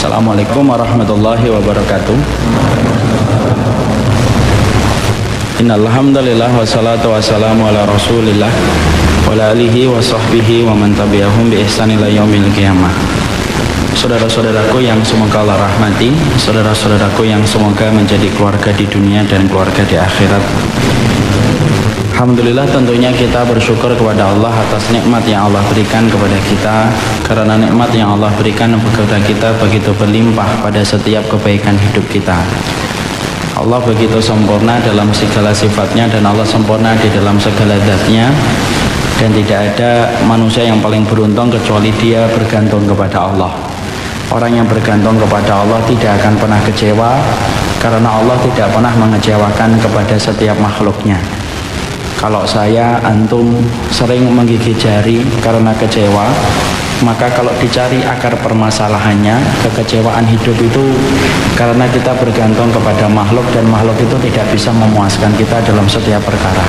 Assalamualaikum warahmatullahi wabarakatuh. Innal hamdalillah wassalatu wassalamu ala Rasulillah wa ala alihi wa sahbihi wa man tabi'ahum bi ihsan ila yaumil qiyamah. Saudara-saudaraku yang semoga Allah rahmati, saudara-saudaraku yang semoga menjadi keluarga di dunia dan keluarga di akhirat. Alhamdulillah, tentunya kita bersyukur kepada Allah atas nikmat yang Allah berikan kepada kita, karena nikmat yang Allah berikan kepada kita begitu berlimpah pada setiap kebaikan hidup kita. Allah begitu sempurna dalam segala sifatnya, dan Allah sempurna di dalam segala zatnya, dan tidak ada manusia yang paling beruntung kecuali dia bergantung kepada Allah. Orang yang bergantung kepada Allah tidak akan pernah kecewa, karena Allah tidak pernah mengecewakan kepada setiap makhluknya. Kalau saya, antum sering menggigit jari karena kecewa, maka kalau dicari akar permasalahannya, kekecewaan hidup itu karena kita bergantung kepada makhluk, dan makhluk itu tidak bisa memuaskan kita dalam setiap perkara.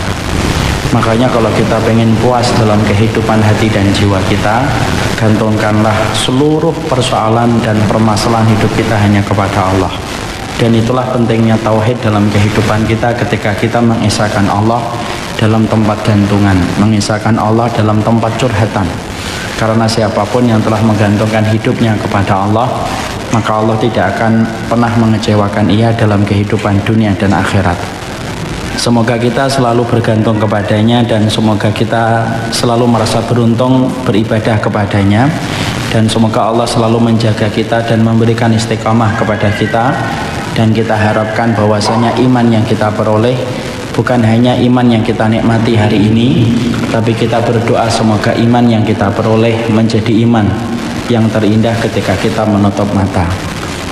Makanya kalau kita pengen puas dalam kehidupan hati dan jiwa kita, gantungkanlah seluruh persoalan dan permasalahan hidup kita hanya kepada Allah. Dan itulah pentingnya tauhid dalam kehidupan kita, ketika kita mengesahkan Allah dalam tempat gantungan, mengisahkan Allah dalam tempat curhatan. Karena siapapun yang telah menggantungkan hidupnya kepada Allah, maka Allah tidak akan pernah mengecewakan ia dalam kehidupan dunia dan akhirat. Semoga kita selalu bergantung kepadanya, dan semoga kita selalu merasa beruntung beribadah kepadanya, dan semoga Allah selalu menjaga kita dan memberikan istiqamah kepada kita. Dan kita harapkan bahwasanya iman yang kita peroleh bukan hanya iman yang kita nikmati hari ini, tapi kita berdoa semoga iman yang kita peroleh menjadi iman yang terindah ketika kita menutup mata.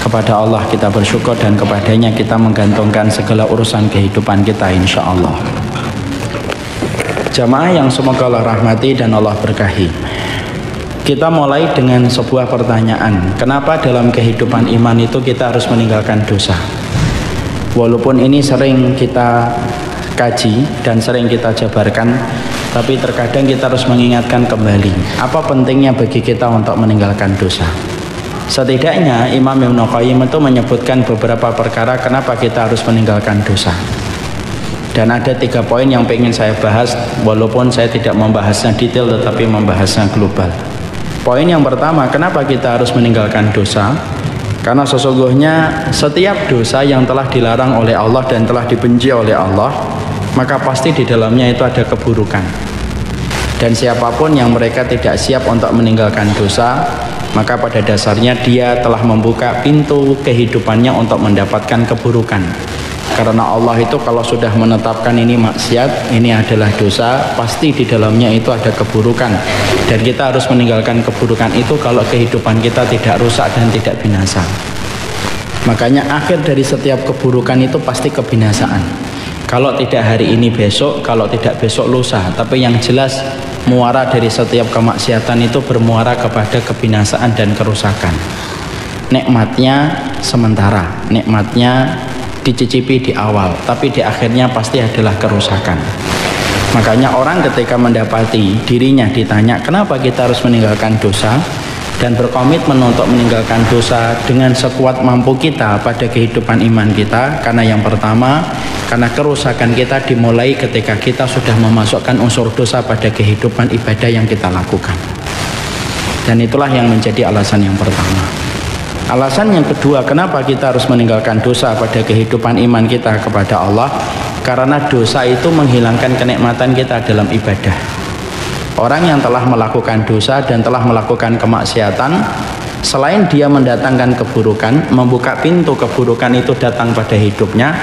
Kepada Allah kita bersyukur, dan kepadanya kita menggantungkan segala urusan kehidupan kita, insya Allah. Jamaah yang semoga Allah rahmati dan Allah berkahi, kita mulai dengan sebuah pertanyaan. Kenapa dalam kehidupan iman itu kita harus meninggalkan dosa? Walaupun ini sering kita kaji dan sering kita jabarkan, tapi terkadang kita harus mengingatkan kembali, apa pentingnya bagi kita untuk meninggalkan dosa. Setidaknya Imam Ibnu Qayyim itu menyebutkan beberapa perkara kenapa kita harus meninggalkan dosa. Dan ada 3 poin yang ingin saya bahas, walaupun saya tidak membahasnya detail tetapi membahasnya global. Poin yang pertama, kenapa kita harus meninggalkan dosa? Karena sesungguhnya setiap dosa yang telah dilarang oleh Allah dan telah dibenci oleh Allah, maka pasti di dalamnya itu ada keburukan. Dan siapapun yang mereka tidak siap untuk meninggalkan dosa, maka pada dasarnya dia telah membuka pintu kehidupannya untuk mendapatkan keburukan. Karena Allah itu kalau sudah menetapkan ini maksiat, ini adalah dosa, pasti di dalamnya itu ada keburukan. Dan kita harus meninggalkan keburukan itu kalau kehidupan kita tidak rusak dan tidak binasa. Makanya akhir dari setiap keburukan itu pasti kebinasaan. Kalau tidak hari ini besok, kalau tidak besok lusa. Tapi yang jelas muara dari setiap kemaksiatan itu bermuara kepada kebinasaan dan kerusakan. Nikmatnya sementara, nikmatnya dicicipi di awal, tapi di akhirnya pasti adalah kerusakan. Makanya orang ketika mendapati dirinya ditanya kenapa kita harus meninggalkan dosa, dan berkomitmen untuk meninggalkan dosa dengan sekuat mampu kita pada kehidupan iman kita, karena yang pertama, karena kerusakan kita dimulai ketika kita sudah memasukkan unsur dosa pada kehidupan ibadah yang kita lakukan. Dan itulah yang menjadi alasan yang pertama. Alasan yang kedua, kenapa kita harus meninggalkan dosa pada kehidupan iman kita kepada Allah? Karena dosa itu menghilangkan kenikmatan kita dalam ibadah. Orang yang telah melakukan dosa dan telah melakukan kemaksiatan, selain dia mendatangkan keburukan, membuka pintu keburukan itu datang pada hidupnya,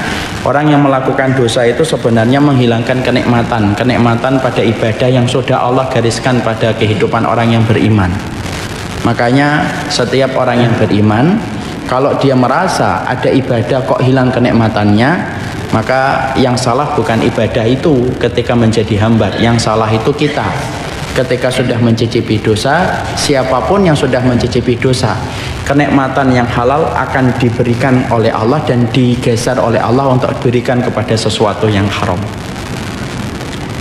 orang yang melakukan dosa itu sebenarnya menghilangkan kenikmatan pada ibadah yang sudah Allah gariskan pada kehidupan orang yang beriman. Makanya setiap orang yang beriman, kalau dia merasa ada ibadah kok hilang kenikmatannya, maka yang salah bukan ibadah itu ketika menjadi hamba, yang salah itu kita. Ketika sudah mencicipi dosa, siapapun yang sudah mencicipi dosa, kenikmatan yang halal akan diberikan oleh Allah dan digeser oleh Allah untuk diberikan kepada sesuatu yang haram.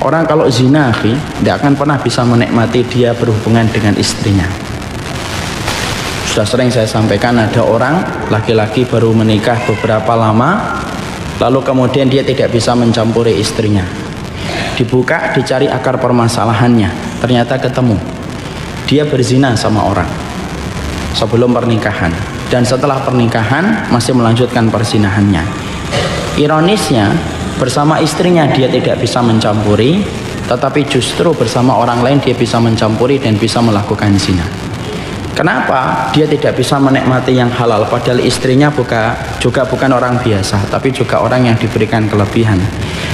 Orang kalau zina, tidak akan pernah bisa menikmati dia berhubungan dengan istrinya. Sudah sering saya sampaikan, ada orang laki-laki baru menikah beberapa lama, lalu kemudian dia tidak bisa mencampuri istrinya. Dibuka, dicari akar permasalahannya, ternyata ketemu. Dia berzina sama orang sebelum pernikahan, dan setelah pernikahan masih melanjutkan perzinahannya. Ironisnya, bersama istrinya dia tidak bisa mencampuri, tetapi justru bersama orang lain dia bisa mencampuri dan bisa melakukan zina. Kenapa? Dia tidak bisa menikmati yang halal, padahal istrinya juga bukan orang biasa, tapi juga orang yang diberikan kelebihan.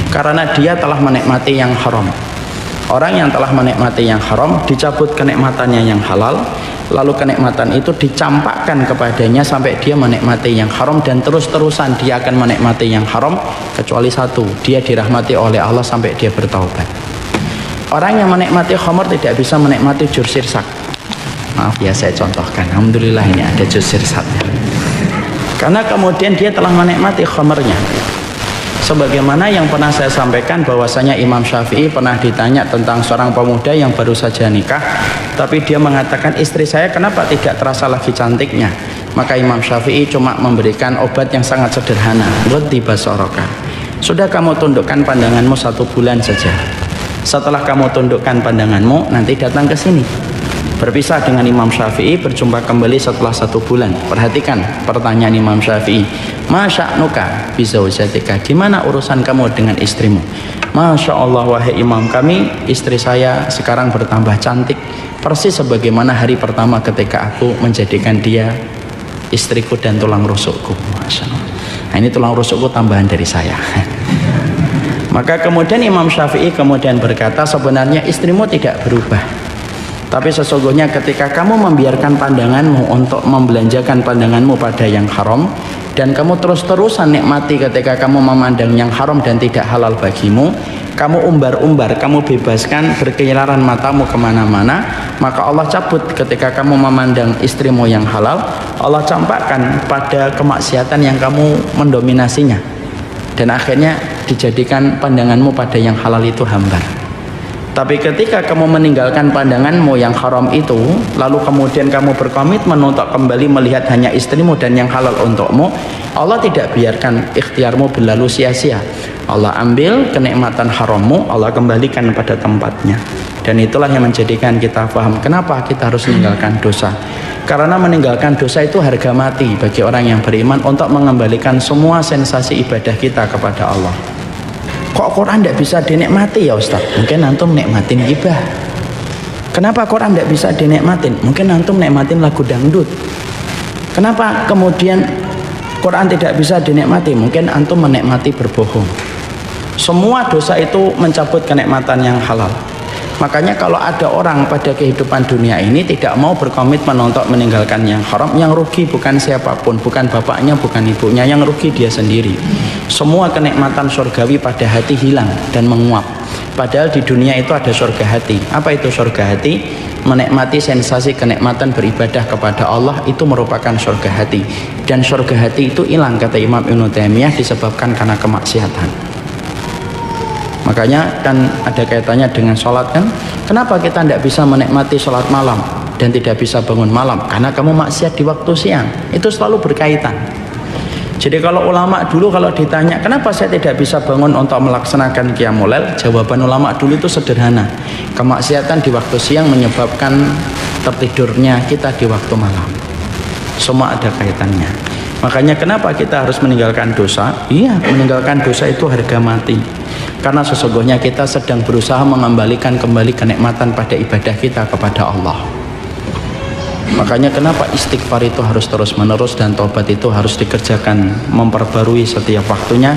Karena dia telah menikmati yang haram. Orang yang telah menikmati yang haram dicabut kenikmatannya yang halal, lalu kenikmatan itu dicampakkan kepadanya sampai dia menikmati yang haram, dan terus-terusan dia akan menikmati yang haram, kecuali satu, dia dirahmati oleh Allah sampai dia bertaubat. Orang yang menikmati khamr tidak bisa menikmati jus sirsak. Maaf ya, saya contohkan. Alhamdulillah ini ada jus sirsaknya. Karena kemudian dia telah menikmati khamrnya. Sebagaimana yang pernah saya sampaikan bahwasanya Imam Syafi'i pernah ditanya tentang seorang pemuda yang baru saja nikah, tapi dia mengatakan, istri saya kenapa tidak terasa lagi cantiknya? Maka Imam Syafi'i cuma memberikan obat yang sangat sederhana, ghaddi basaraka. Sudah kamu tundukkan pandanganmu 1 bulan saja. Setelah kamu tundukkan pandanganmu, nanti datang ke sini. Berpisah dengan Imam Syafi'i, berjumpa kembali setelah 1 bulan. Perhatikan pertanyaan Imam Syafi'i, masya'nuka bizaujatika, gimana urusan kamu dengan istrimu? Masya Allah wahai imam, kami, istri saya sekarang bertambah cantik, persis sebagaimana hari pertama ketika aku menjadikan dia istriku dan tulang rusukku. Masya Allah. Nah, ini tulang rusukku tambahan dari saya. Maka kemudian Imam Syafi'i kemudian berkata, sebenarnya istrimu tidak berubah, tapi sesungguhnya ketika kamu membiarkan pandanganmu untuk membelanjakan pandanganmu pada yang haram, dan kamu terus-terusan nikmati ketika kamu memandang yang haram dan tidak halal bagimu, kamu umbar-umbar, kamu bebaskan berkeliaran matamu kemana-mana, maka Allah cabut ketika kamu memandang istrimu yang halal, Allah campakkan pada kemaksiatan yang kamu mendominasinya, dan akhirnya dijadikan pandanganmu pada yang halal itu hambar. Tapi ketika kamu meninggalkan pandanganmu yang haram itu, lalu kemudian kamu berkomitmen untuk kembali melihat hanya istrimu dan yang halal untukmu, Allah tidak biarkan ikhtiarmu berlalu sia-sia. Allah ambil kenikmatan harammu, Allah kembalikan pada tempatnya. Dan itulah yang menjadikan kita paham kenapa kita harus meninggalkan dosa. Karena meninggalkan dosa itu harga mati bagi orang yang beriman untuk mengembalikan semua sensasi ibadah kita kepada Allah. Kok Quran tidak bisa dinikmati ya Ustaz? Mungkin antum nikmatin gibah. Kenapa Quran tidak bisa dinikmatin? Mungkin antum nikmatin lagu dangdut. Kenapa kemudian Quran tidak bisa dinikmati? Mungkin antum menikmati berbohong. Semua dosa itu mencabut kenikmatan yang halal. Makanya kalau ada orang pada kehidupan dunia ini tidak mau berkomitmen untuk meninggalkan yang haram, yang rugi bukan siapapun, bukan bapaknya, bukan ibunya, yang rugi dia sendiri. Semua kenikmatan surgawi pada hati hilang dan menguap. Padahal di dunia itu ada surga hati. Apa itu surga hati? Menikmati sensasi kenikmatan beribadah kepada Allah, itu merupakan surga hati. Dan surga hati itu hilang, kata Imam Ibnu Taimiyah, disebabkan karena kemaksiatan. Makanya kan ada kaitannya dengan sholat kan. Kenapa kita tidak bisa menikmati sholat malam dan tidak bisa bangun malam? Karena kamu maksiat di waktu siang. Itu selalu berkaitan. Jadi kalau ulama dulu kalau ditanya kenapa saya tidak bisa bangun untuk melaksanakan qiyamul lail, jawaban ulama dulu itu sederhana. Kemaksiatan di waktu siang menyebabkan tertidurnya kita di waktu malam. Semua ada kaitannya. Makanya kenapa kita harus meninggalkan dosa? Iya, meninggalkan dosa itu harga mati. Karena sesungguhnya kita sedang berusaha mengembalikan kembali kenikmatan pada ibadah kita kepada Allah. Makanya kenapa istighfar itu harus terus menerus dan taubat itu harus dikerjakan, memperbarui setiap waktunya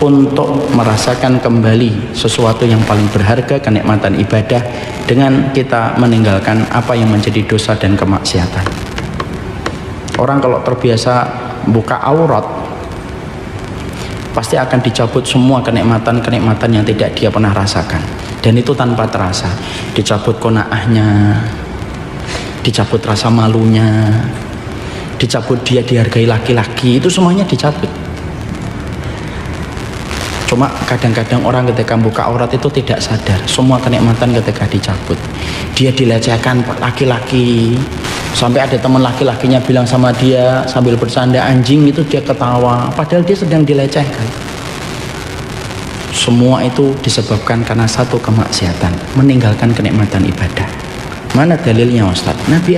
untuk merasakan kembali sesuatu yang paling berharga, kenikmatan ibadah, dengan kita meninggalkan apa yang menjadi dosa dan kemaksiatan. Orang kalau terbiasa buka aurat, pasti akan dicabut semua kenikmatan-kenikmatan yang tidak dia pernah rasakan, dan itu tanpa terasa. Dicabut qanaahnya, dicabut rasa malunya, dicabut dia dihargai laki-laki, itu semuanya dicabut. Cuma kadang-kadang orang ketika buka aurat itu tidak sadar semua kenikmatan ketika dicabut. Dia dilecehkan laki-laki, sampai ada teman laki-lakinya bilang sama dia sambil bercanda anjing, itu dia ketawa padahal dia sedang dilecehkan. Semua itu disebabkan karena satu kemaksiatan, meninggalkan kenikmatan ibadah. Mana dalilnya Ustaz? Nabi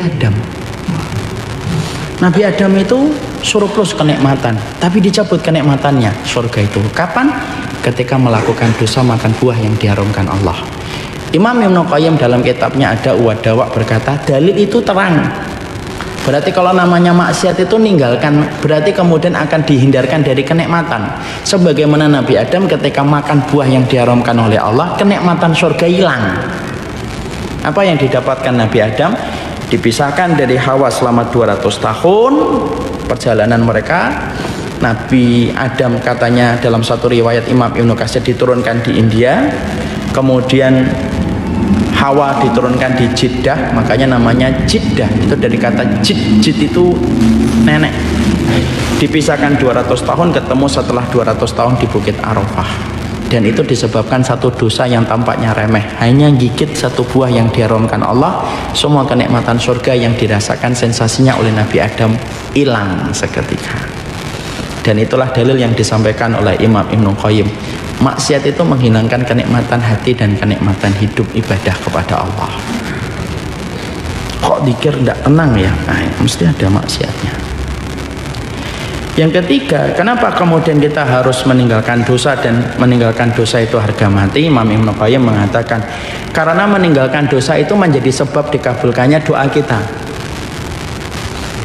Adam itu surplus kenikmatan, tapi dicabut kenikmatannya surga itu. Kapan? Ketika melakukan dosa makan buah yang diharamkan Allah. Imam Ibnu Qayyim dalam kitabnya Ada Uwadawa berkata, dalil itu terang. Berarti kalau namanya maksiat itu ninggalkan, berarti kemudian akan dihindarkan dari kenikmatan. Sebagaimana Nabi Adam ketika makan buah yang diharamkan oleh Allah, kenikmatan surga hilang. Apa yang didapatkan Nabi Adam? Dipisahkan dari Hawa selama 200 tahun perjalanan mereka. Nabi Adam katanya dalam satu riwayat Imam Ibnu Katsir diturunkan di India, kemudian Hawa diturunkan di Jeddah, makanya namanya Jeddah, itu dari kata jid itu nenek. Dipisahkan 200 tahun, ketemu setelah 200 tahun di Bukit Arafah. Dan itu disebabkan satu dosa yang tampaknya remeh, hanya gigit satu buah yang diharamkan Allah, semua kenikmatan surga yang dirasakan sensasinya oleh Nabi Adam hilang seketika. Dan itulah dalil yang disampaikan oleh Imam Ibnu Qayyim. Maksiat itu menghilangkan kenikmatan hati dan kenikmatan hidup ibadah kepada Allah. Kok dikir tidak tenang ya? Nah, mesti ada maksiatnya. Yang ketiga, kenapa kemudian kita harus meninggalkan dosa, dan meninggalkan dosa itu harga mati? Imam Ibnu Qayyim mengatakan, karena meninggalkan dosa itu menjadi sebab dikabulkannya doa kita.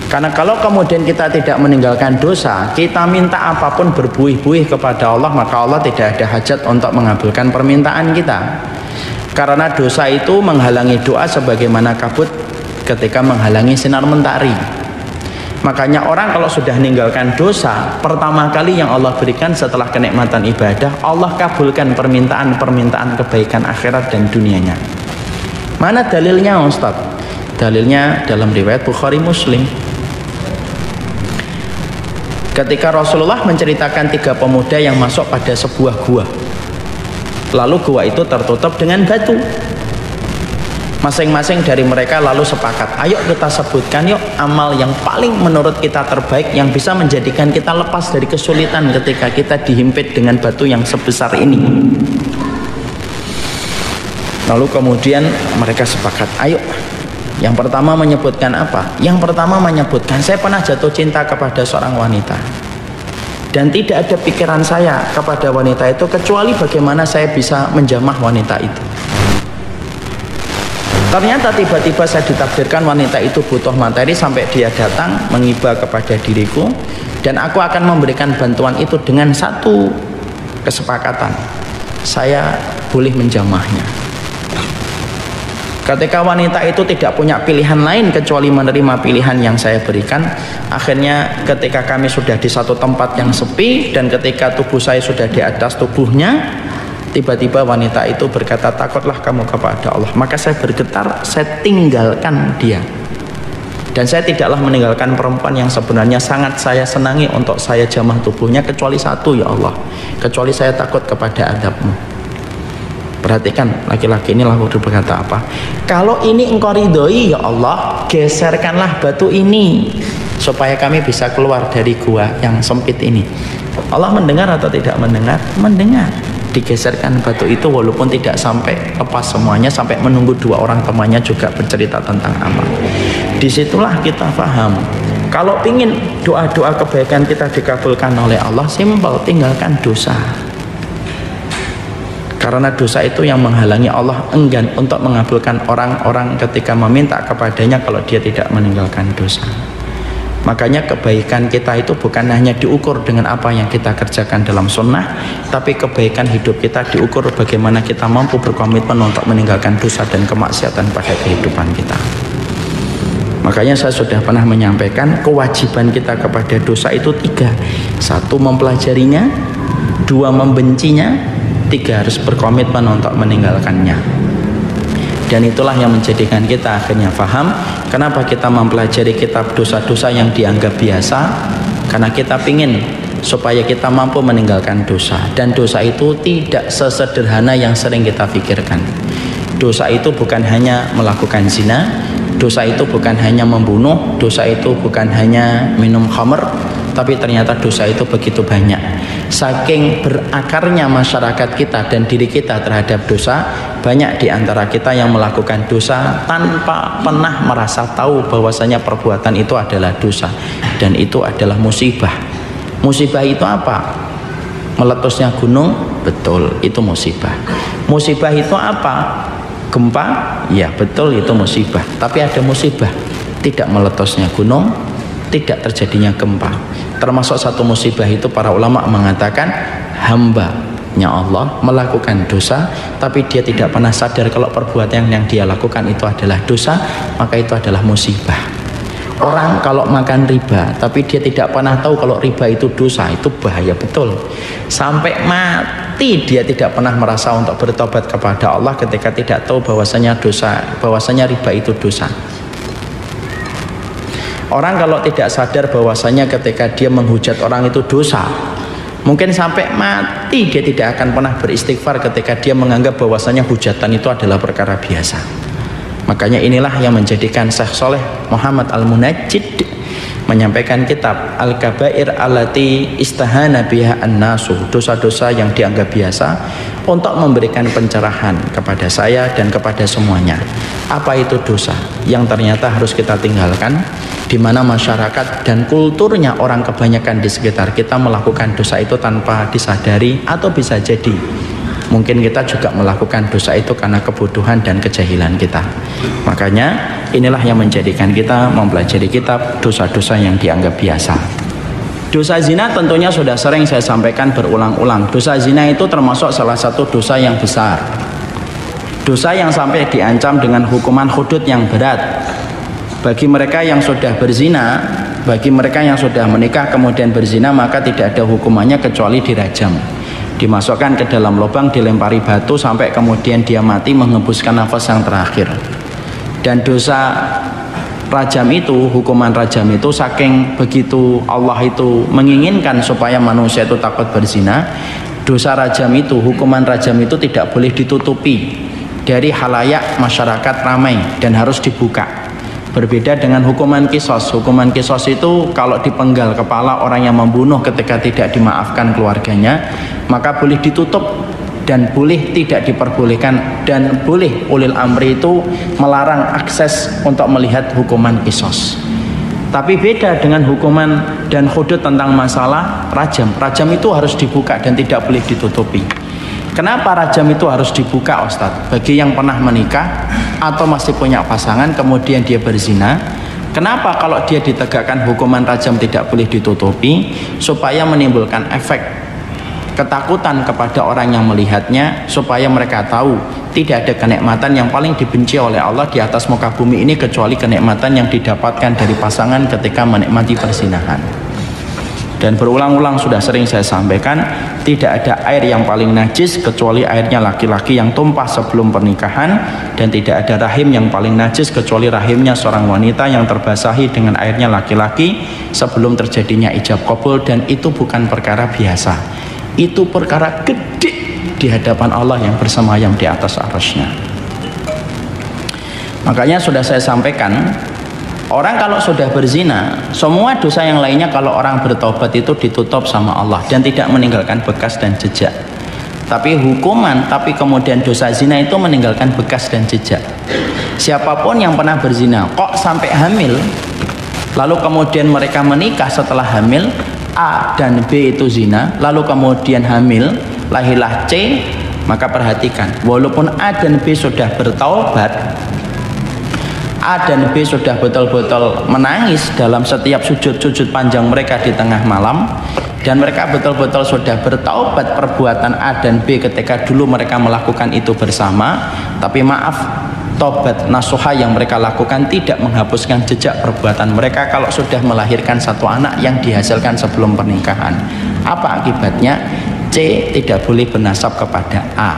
Karena kalau kemudian kita tidak meninggalkan dosa, kita minta apapun berbuih-buih kepada Allah, maka Allah tidak ada hajat untuk mengabulkan permintaan kita. Karena dosa itu menghalangi doa sebagaimana kabut ketika menghalangi sinar mentari. Makanya orang kalau sudah meninggalkan dosa, pertama kali yang Allah berikan setelah kenikmatan ibadah, Allah kabulkan permintaan-permintaan kebaikan akhirat dan dunianya. Mana dalilnya Ustaz? Dalilnya dalam riwayat Bukhari Muslim. Ketika Rasulullah menceritakan 3 pemuda yang masuk pada sebuah gua, lalu gua itu tertutup dengan batu. Masing-masing dari mereka lalu sepakat, ayo kita sebutkan yuk amal yang paling menurut kita terbaik yang bisa menjadikan kita lepas dari kesulitan ketika kita dihimpit dengan batu yang sebesar ini. Lalu kemudian mereka sepakat, ayo. Yang pertama menyebutkan apa? Yang pertama menyebutkan, saya pernah jatuh cinta kepada seorang wanita, dan tidak ada pikiran saya kepada wanita itu kecuali bagaimana saya bisa menjamah wanita itu. Ternyata tiba-tiba saya ditakdirkan wanita itu butuh materi sampai dia datang mengiba kepada diriku, dan aku akan memberikan bantuan itu dengan satu kesepakatan, saya boleh menjamahnya. Ketika wanita itu tidak punya pilihan lain kecuali menerima pilihan yang saya berikan, akhirnya ketika kami sudah di satu tempat yang sepi dan ketika tubuh saya sudah di atas tubuhnya, tiba-tiba wanita itu berkata, takutlah kamu kepada Allah. Maka saya bergetar, saya tinggalkan dia. Dan saya tidaklah meninggalkan perempuan yang sebenarnya sangat saya senangi untuk saya jamah tubuhnya, kecuali satu, ya Allah, kecuali saya takut kepada adab-Mu. Perhatikan laki-laki ini lalu berkata apa? Kalau ini engkau ridhoi ya Allah, geserkanlah batu ini supaya kami bisa keluar dari gua yang sempit ini. Allah mendengar atau tidak mendengar? Mendengar. Digeserkan batu itu walaupun tidak sampai lepas semuanya, sampai menunggu 2 orang temannya juga bercerita tentang amal. Disitulah kita paham, kalau ingin doa-doa kebaikan kita dikabulkan oleh Allah, simpel, tinggalkan dosa. Karena dosa itu yang menghalangi Allah enggan untuk mengabulkan orang-orang ketika meminta kepadanya kalau dia tidak meninggalkan dosa. Makanya kebaikan kita itu bukan hanya diukur dengan apa yang kita kerjakan dalam sunnah, tapi kebaikan hidup kita diukur bagaimana kita mampu berkomitmen untuk meninggalkan dosa dan kemaksiatan pada kehidupan kita. Makanya saya sudah pernah menyampaikan kewajiban kita kepada dosa itu 3. 1, mempelajarinya. 2, membencinya. 3, harus berkomitmen untuk meninggalkannya. Dan itulah yang menjadikan kita akhirnya paham kenapa kita mempelajari kitab dosa-dosa yang dianggap biasa, karena kita ingin supaya kita mampu meninggalkan dosa. Dan dosa itu tidak sesederhana yang sering kita pikirkan. Dosa itu bukan hanya melakukan zina, dosa itu bukan hanya membunuh, dosa itu bukan hanya minum khamr, tapi ternyata dosa itu begitu banyak. Saking berakarnya masyarakat kita dan diri kita terhadap dosa, banyak di antara kita yang melakukan dosa tanpa pernah merasa tahu bahwasanya perbuatan itu adalah dosa, dan itu adalah musibah. Musibah itu apa? Meletusnya gunung, betul, itu musibah. Musibah itu apa? Gempa, ya betul, itu musibah. Tapi ada musibah tidak meletusnya gunung, tidak terjadinya gempa. Termasuk satu musibah itu para ulama mengatakan hambanya Allah melakukan dosa, tapi dia tidak pernah sadar kalau perbuatan yang dia lakukan itu adalah dosa, maka itu adalah musibah. Orang kalau makan riba tapi dia tidak pernah tahu kalau riba itu dosa, itu bahaya betul. Sampai mati dia tidak pernah merasa untuk bertobat kepada Allah ketika tidak tahu bahwasanya dosa, bahwasanya riba itu dosa. Orang kalau tidak sadar bahwasanya ketika dia menghujat orang itu dosa, mungkin sampai mati dia tidak akan pernah beristighfar ketika dia menganggap bahwasanya hujatan itu adalah perkara biasa. Makanya inilah yang menjadikan Syekh Shaleh Muhammad Al-Munajjid menyampaikan kitab Al-Kabair Allati Istahana Biha An-Nasu, dosa-dosa yang dianggap biasa, untuk memberikan pencerahan kepada saya dan kepada semuanya. Apa itu dosa yang ternyata harus kita tinggalkan, di mana masyarakat dan kulturnya orang kebanyakan di sekitar kita melakukan dosa itu tanpa disadari, atau bisa jadi mungkin kita juga melakukan dosa itu karena kebutuhan dan kejahilan kita. Makanya inilah yang menjadikan kita mempelajari kitab dosa-dosa yang dianggap biasa. Dosa zina tentunya sudah sering saya sampaikan berulang-ulang. Dosa zina itu termasuk salah satu dosa yang besar, dosa yang sampai diancam dengan hukuman hudud yang berat. Bagi mereka yang sudah berzina, bagi mereka yang sudah menikah kemudian berzina, maka tidak ada hukumannya kecuali dirajam, dimasukkan ke dalam lubang, dilempari batu sampai kemudian dia mati menghembuskan nafas yang terakhir. Dan dosa rajam itu, hukuman rajam itu, saking begitu Allah itu menginginkan supaya manusia itu takut berzina, dosa rajam itu, hukuman rajam itu tidak boleh ditutupi dari halayak masyarakat ramai dan harus dibuka. Berbeda dengan hukuman kisos. Hukuman kisos itu kalau dipenggal kepala orang yang membunuh ketika tidak dimaafkan keluarganya, maka boleh ditutup dan boleh tidak diperbolehkan, dan boleh ulil amri itu melarang akses untuk melihat hukuman kisos. Tapi beda dengan hukuman dan hudud tentang masalah rajam. Rajam itu harus dibuka dan tidak boleh ditutupi. Kenapa rajam itu harus dibuka, Ustadz? Bagi yang pernah menikah atau masih punya pasangan kemudian dia berzina, kenapa kalau dia ditegakkan hukuman rajam tidak boleh ditutupi? Supaya menimbulkan efek ketakutan kepada orang yang melihatnya, supaya mereka tahu tidak ada kenikmatan yang paling dibenci oleh Allah di atas muka bumi ini kecuali kenikmatan yang didapatkan dari pasangan ketika menikmati perzinahan. Dan berulang-ulang sudah sering saya sampaikan, tidak ada air yang paling najis kecuali airnya laki-laki yang tumpah sebelum pernikahan, dan tidak ada rahim yang paling najis kecuali rahimnya seorang wanita yang terbasahi dengan airnya laki-laki sebelum terjadinya ijab qabul. Dan itu bukan perkara biasa, itu perkara gede di hadapan Allah yang bersemayam di atas arasy-Nya. Makanya sudah saya sampaikan, orang kalau sudah berzina, semua dosa yang lainnya kalau orang bertobat itu ditutup sama Allah dan tidak meninggalkan bekas dan jejak. Tapi hukuman, tapi kemudian dosa zina itu meninggalkan bekas dan jejak. Siapapun yang pernah berzina kok sampai hamil, lalu kemudian mereka menikah setelah hamil, A dan B itu zina, lalu kemudian hamil, lahirlah C, maka perhatikan, walaupun A dan B sudah bertaubat, A dan B sudah betul-betul menangis dalam setiap sujud-sujud panjang mereka di tengah malam, dan mereka betul-betul sudah bertaubat perbuatan A dan B ketika dulu mereka melakukan itu bersama, tapi maaf, taubat nasuha yang mereka lakukan tidak menghapuskan jejak perbuatan mereka kalau sudah melahirkan satu anak yang dihasilkan sebelum pernikahan. Apa akibatnya? C tidak boleh bernasab kepada A.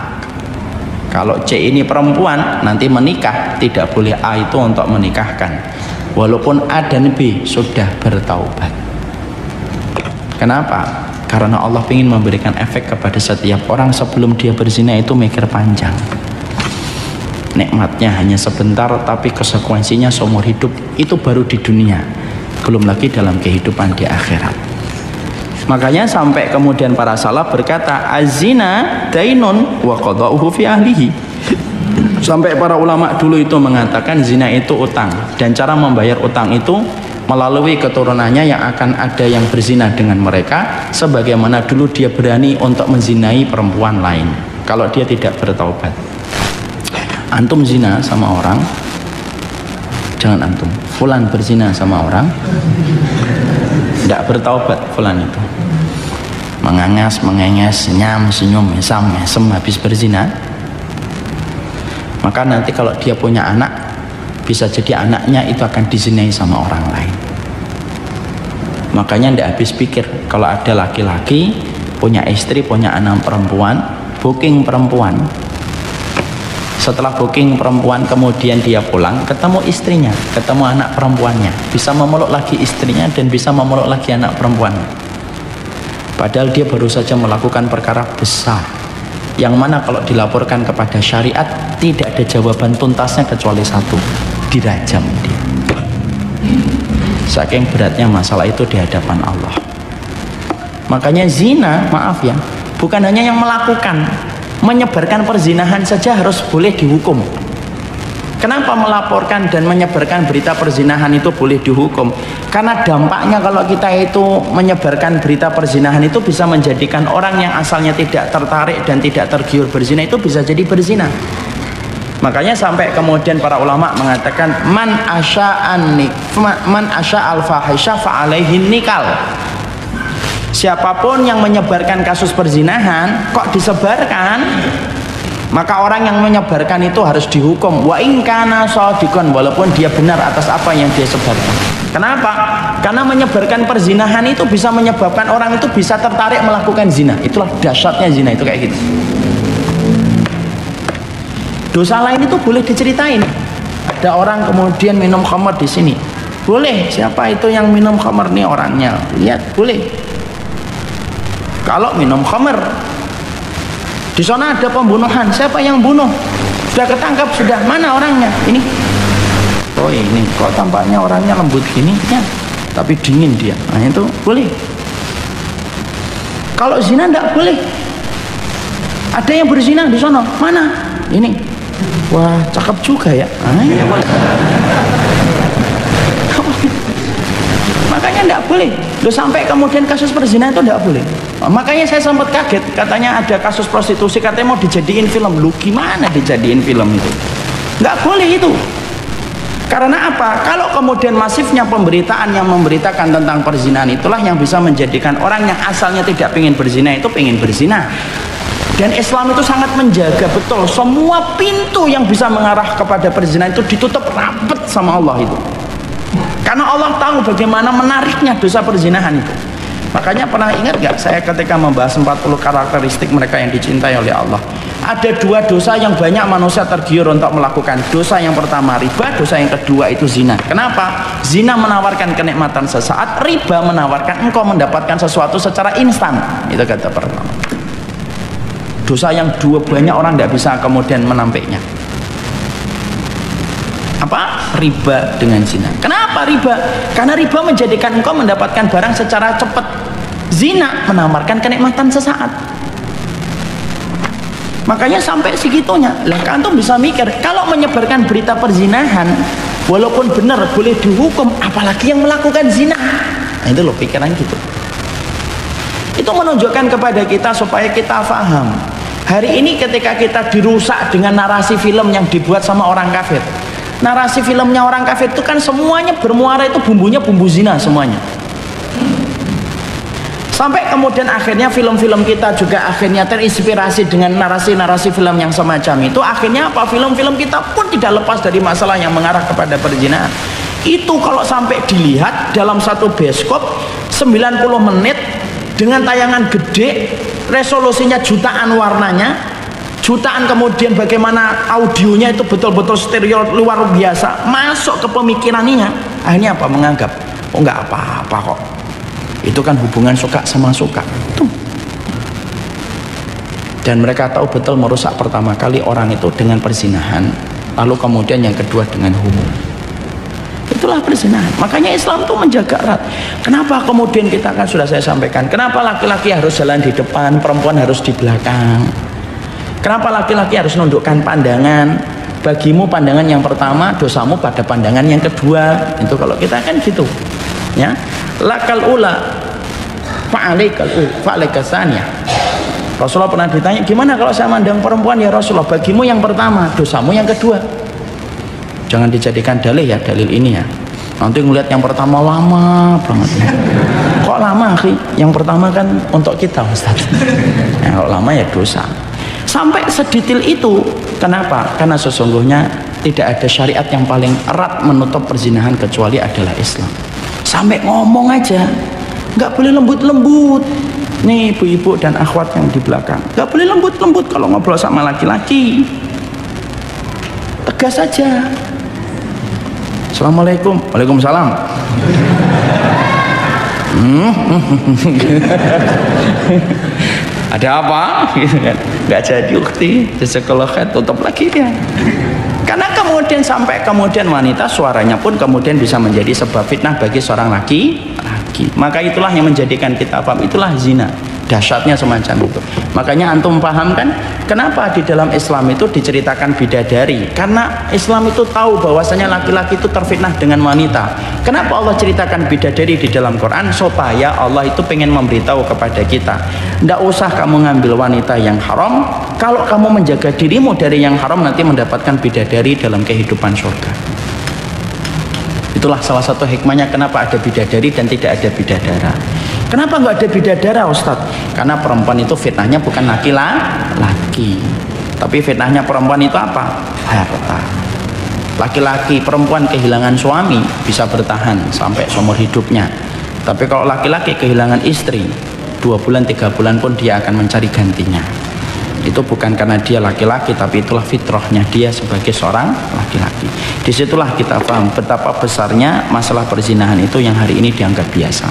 Kalau C ini perempuan, nanti menikah, tidak boleh A itu untuk menikahkan, walaupun A dan B sudah bertaubat. Kenapa? Karena Allah ingin memberikan efek kepada setiap orang sebelum dia berzina itu mikir panjang. Nikmatnya hanya sebentar, tapi konsekuensinya seumur hidup. Itu baru di dunia, belum lagi dalam kehidupan di akhirat. Makanya sampai kemudian para salaf berkata, azina dainun wa qada'uhu fi ahlihi. Sampai para ulama dulu itu mengatakan zina itu utang, dan cara membayar utang itu melalui keturunannya yang akan ada yang berzina dengan mereka, sebagaimana dulu dia berani untuk menzinai perempuan lain kalau dia tidak bertaubat. Antum zina sama orang, jangan antum, fulan berzina sama orang, tidak bertaubat fulan itu, mengangas, mengenges, senyum, senyum, mesam, mesem, habis berzina, maka nanti kalau dia punya anak, bisa jadi anaknya itu akan dizinai sama orang lain. Makanya tidak habis pikir kalau ada laki-laki punya istri, punya anak perempuan, booking perempuan. Setelah booking perempuan, kemudian dia pulang, ketemu istrinya, ketemu anak perempuannya, bisa memeluk lagi istrinya dan bisa memeluk lagi anak perempuannya. Padahal dia baru saja melakukan perkara besar, yang mana kalau dilaporkan kepada syariat tidak ada jawaban tuntasnya kecuali satu, dirajam dia. Saking beratnya masalah itu di hadapan Allah. Makanya zina, maaf ya, bukan hanya yang melakukan, menyebarkan perzinahan saja harus boleh dihukum. Kenapa melaporkan dan menyebarkan berita perzinahan itu boleh dihukum? Karena dampaknya kalau kita itu menyebarkan berita perzinahan itu bisa menjadikan orang yang asalnya tidak tertarik dan tidak tergiur berzina itu bisa jadi berzina. Makanya sampai kemudian para ulama mengatakan man asya'al fahisha fa alaihin nikal. Siapapun yang menyebarkan kasus perzinahan kok disebarkan, maka orang yang menyebarkan itu harus dihukum. Wa in kana shadiqan, walaupun dia benar atas apa yang dia sebarkan. Kenapa? Karena menyebarkan perzinahan itu bisa menyebabkan orang itu bisa tertarik melakukan zina. Itulah dahsyatnya zina itu kayak gitu. Dosa lain itu boleh diceritain. Ada orang kemudian minum khamr di sini. Boleh, siapa itu yang minum khamr nih orangnya? Lihat, boleh. Kalau minum khamr, di sana ada pembunuhan, siapa yang bunuh? Sudah ketangkap, sudah, mana orangnya? Ini. Oh ini, kok tampaknya orangnya lembut gini ya, tapi dingin dia. Nah itu boleh. Kalau zina tidak boleh. Ada yang berzina di sana, mana? Ini. Wah, cakep juga ya. Nah, ya boleh. Makanya tidak boleh. Loh, sampai kemudian kasus perzinahan itu tidak boleh. Makanya saya sempat kaget, katanya ada kasus prostitusi, katanya mau dijadiin film. Lu gimana dijadiin film itu? Nggak boleh itu. Karena apa? Kalau kemudian masifnya pemberitaan yang memberitakan tentang perzinahan itulah yang bisa menjadikan orang yang asalnya tidak ingin berzina itu ingin berzina. Dan Islam itu sangat menjaga betul semua pintu yang bisa mengarah kepada perzinahan itu ditutup rapat sama Allah itu. Karena Allah tahu bagaimana menariknya dosa perzinahan itu. Makanya pernah ingat gak saya ketika membahas 40 karakteristik mereka yang dicintai oleh Allah, ada dua dosa yang banyak manusia tergiur untuk melakukan. Dosa yang pertama riba, dosa yang kedua itu zina. Kenapa? Zina menawarkan kenikmatan sesaat, riba menawarkan engkau mendapatkan sesuatu secara instan. Itu kata pertama. Dosa yang dua banyak orang tidak bisa kemudian menampiknya. Apa? Riba dengan zina. Kenapa riba? Karena riba menjadikan engkau mendapatkan barang secara cepat. Zina menawarkan kenikmatan sesaat. Makanya sampai segitunya. Lah antum bisa mikir, kalau menyebarkan berita perzinahan walaupun benar boleh dihukum, apalagi yang melakukan zina. Nah itu loh pikiran gitu. Itu menunjukkan kepada kita supaya kita paham. Hari ini ketika kita dirusak dengan narasi film yang dibuat sama orang kafir. Narasi filmnya orang kafir itu kan semuanya bermuara itu bumbunya bumbu zina semuanya. Sampai kemudian akhirnya film-film kita juga akhirnya terinspirasi dengan narasi-narasi film yang semacam itu. Akhirnya apa? Film-film kita pun tidak lepas dari masalah yang mengarah kepada perzinahan. Itu kalau sampai dilihat dalam satu bioskop 90 menit dengan tayangan gede, resolusinya jutaan warnanya, jutaan kemudian bagaimana audionya itu betul-betul stereo luar biasa, masuk ke pemikirannya. Akhirnya apa? Menganggap oh nggak apa-apa kok, Itu kan hubungan suka sama suka. Tuh. Dan mereka tahu betul merusak pertama kali orang itu dengan perzinahan, lalu kemudian yang kedua dengan homo. Itulah perzinahan. Makanya Islam itu menjaga erat. Kenapa kemudian kita kan sudah saya sampaikan, kenapa laki-laki harus jalan di depan, perempuan harus di belakang? Kenapa laki-laki harus nundukkan pandangan? Bagimu pandangan yang pertama, dosamu pada pandangan yang kedua. Itu kalau kita kan gitu. Ya. Lakal ula fa'alaikal fa'alaikasanya. Rasulullah pernah ditanya, gimana kalau saya mandang perempuan ya Rasulullah? Bagimu yang pertama, dosamu yang kedua. Jangan dijadikan dalil ya, dalil ini ya. Nanti ngeliat yang pertama lama banget. Kok lama akhi? Yang pertama kan untuk kita Ustaz. Ya, kalau lama ya dosa. Sampai sedetail itu. Kenapa? Karena sesungguhnya tidak ada syariat yang paling erat menutup perzinahan kecuali adalah Islam. Sampai ngomong aja, nggak boleh lembut-lembut. Nih ibu-ibu dan akhwat yang di belakang, nggak boleh lembut-lembut kalau ngobrol sama laki-laki. Tegas saja. Assalamualaikum. Waalaikumsalam. Ada apa? Nggak jadi ukti di sekolah, tutup lagi dia. Karena kemudian sampai kemudian wanita suaranya pun kemudian bisa menjadi sebab fitnah bagi seorang laki. Maka itulah yang menjadikan kita paham, itulah zina. Dahsyatnya semacam itu. Makanya antum paham kan kenapa di dalam Islam itu diceritakan bidadari? Karena Islam itu tahu bahwasanya laki-laki itu terfitnah dengan wanita. Kenapa Allah ceritakan bidadari di dalam Quran? Supaya Allah itu pengen memberitahu kepada kita, tidak usah kamu ngambil wanita yang haram. Kalau kamu menjaga dirimu dari yang haram, nanti mendapatkan bidadari dalam kehidupan surga. Itulah salah satu hikmahnya kenapa ada bidadari dan tidak ada bidadara. Kenapa nggak ada bidadara Ustadz? Karena perempuan itu fitnahnya bukan laki-laki, tapi fitnahnya perempuan itu apa? Harta. Laki-laki, perempuan kehilangan suami bisa bertahan sampai seumur hidupnya. Tapi kalau laki-laki kehilangan istri, 2 bulan 3 bulan pun dia akan mencari gantinya. Itu bukan karena dia laki-laki, tapi itulah fitrahnya dia sebagai seorang laki-laki. Disitulah kita paham betapa besarnya masalah perzinahan itu yang hari ini dianggap biasa.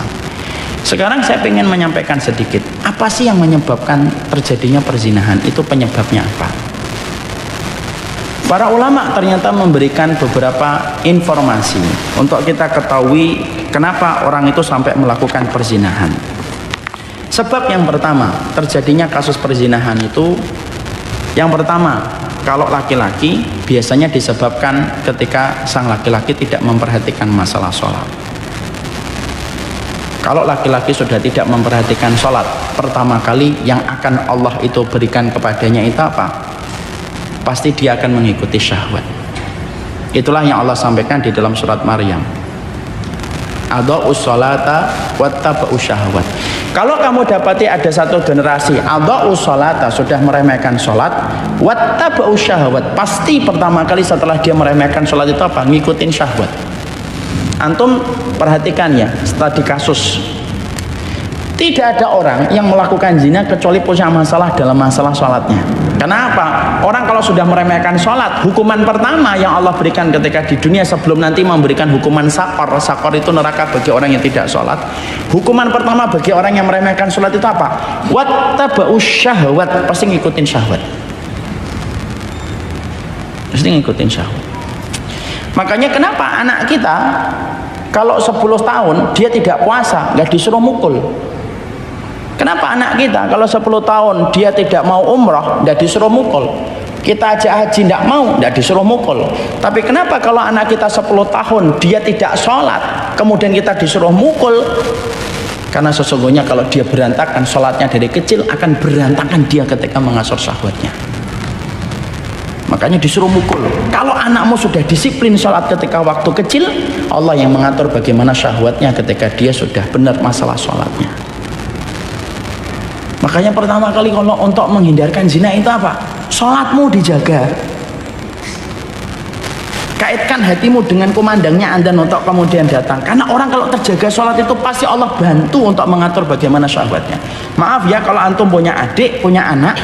Sekarang saya ingin menyampaikan sedikit, apa sih yang menyebabkan terjadinya perzinahan? Itu penyebabnya apa? Para ulama ternyata memberikan beberapa informasi untuk kita ketahui kenapa orang itu sampai melakukan perzinahan. Sebab yang pertama, terjadinya kasus perzinahan itu, yang pertama, kalau laki-laki biasanya disebabkan ketika sang laki-laki tidak memperhatikan masalah sholat. Kalau laki-laki sudah tidak memperhatikan sholat, pertama kali yang akan Allah itu berikan kepadanya itu apa? Pasti dia akan mengikuti syahwat. Itulah yang Allah sampaikan di dalam surat Maryam. Adha'us sholata wattaba'us syahwat. Kalau kamu dapati ada satu generasi adha'us sholata, sudah meremehkan sholat, wattaba'us syahwat, pasti pertama kali setelah dia meremehkan sholat itu apa? Ngikutin syahwat. Antum perhatikan ya, setelah di kasus tidak ada orang yang melakukan zina kecuali punya masalah dalam masalah sholatnya. Kenapa? Orang kalau sudah meremehkan sholat, hukuman pertama yang Allah berikan ketika di dunia sebelum nanti memberikan hukuman sakor. Sakor itu neraka bagi orang yang tidak sholat. Hukuman pertama bagi orang yang meremehkan sholat itu apa? Wattaba'us syahwat, pasti ngikutin syahwat. Pasti ngikutin syahwat. Makanya kenapa anak kita kalau 10 tahun dia tidak puasa, nggak disuruh mukul. Kenapa anak kita kalau 10 tahun dia tidak mau umroh, nggak disuruh mukul. Kita ajak haji nggak mau, nggak disuruh mukul. Tapi kenapa kalau anak kita 10 tahun dia tidak sholat, kemudian kita disuruh mukul? Karena sesungguhnya kalau dia berantakan sholatnya dari kecil, akan berantakan dia ketika mengasur syahwatnya. Makanya disuruh mukul. Kalau anakmu sudah disiplin sholat ketika waktu kecil, Allah yang mengatur bagaimana syahwatnya ketika dia sudah benar masalah sholatnya. Makanya pertama kali kalau untuk menghindarkan zina itu apa? Sholatmu dijaga. Kaitkan hatimu dengan kumandangnya Anda untuk kemudian datang. Karena orang kalau terjaga sholat itu pasti Allah bantu untuk mengatur bagaimana syahwatnya. Maaf ya kalau antum punya adik, punya anak,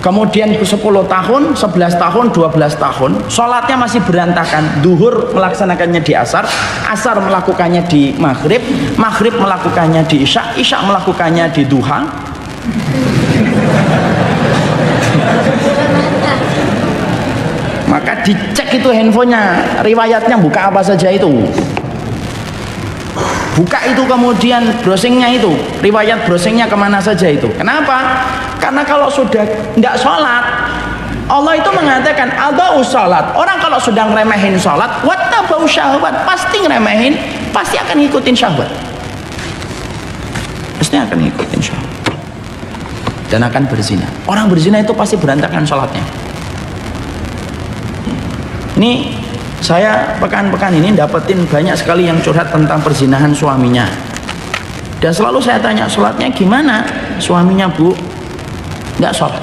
kemudian 10 tahun, 11 tahun, 12 tahun, sholatnya masih berantakan. Duhur melaksanakannya di asar, asar melakukannya di maghrib, maghrib melakukannya di isya, isya melakukannya di duha. Maka dicek itu handphonenya, riwayatnya buka apa saja itu. Buka itu, kemudian browsingnya itu, riwayat browsingnya kemana saja itu. Kenapa? Karena kalau sudah tidak sholat, Allah itu mengatakan adau sholat. Orang kalau sudah ngeremehin sholat, wattabau syahwat, pasti ngeremehin, pasti akan ngikutin syahwat. Pasti akan ngikutin syahwat dan akan berzina. Orang berzina itu pasti berantakan sholatnya. Ini saya pekan-pekan ini dapetin banyak sekali yang curhat tentang perzinahan suaminya. Dan selalu saya tanya, sholatnya gimana? Suaminya, Bu, tidak sholat.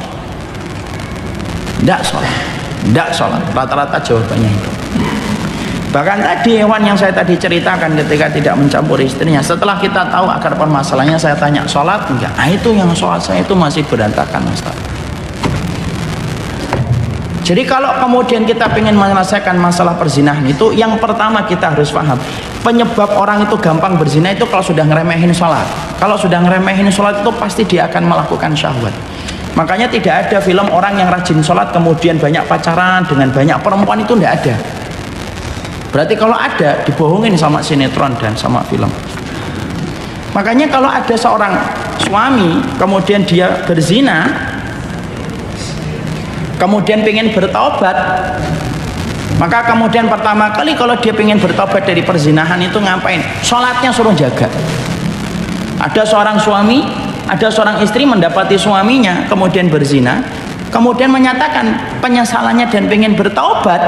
Tidak sholat. Tidak sholat. Rata-rata jawabannya itu. Bahkan tadi hewan yang saya tadi ceritakan ketika tidak mencampuri istrinya, setelah kita tahu akar permasalahannya, saya tanya, sholat enggak? Nah, itu yang sholat saya itu masih berantakan, Ustaz. Jadi kalau kemudian kita ingin menyelesaikan masalah perzinahan itu, yang pertama kita harus paham, penyebab orang itu gampang berzina itu kalau sudah ngeremehin sholat. Kalau sudah ngeremehin sholat itu pasti dia akan melakukan syahwat. Makanya tidak ada film orang yang rajin sholat kemudian banyak pacaran dengan banyak perempuan, itu tidak ada. Berarti kalau ada, dibohongin sama sinetron dan sama film. Makanya kalau ada seorang suami kemudian dia berzina, kemudian pengen bertobat, maka kemudian pertama kali kalau dia pengen bertobat dari perzinahan itu ngapain? Sholatnya suruh jaga. Ada seorang suami, ada seorang istri mendapati suaminya kemudian berzina, kemudian menyatakan penyesalannya dan pengen bertobat.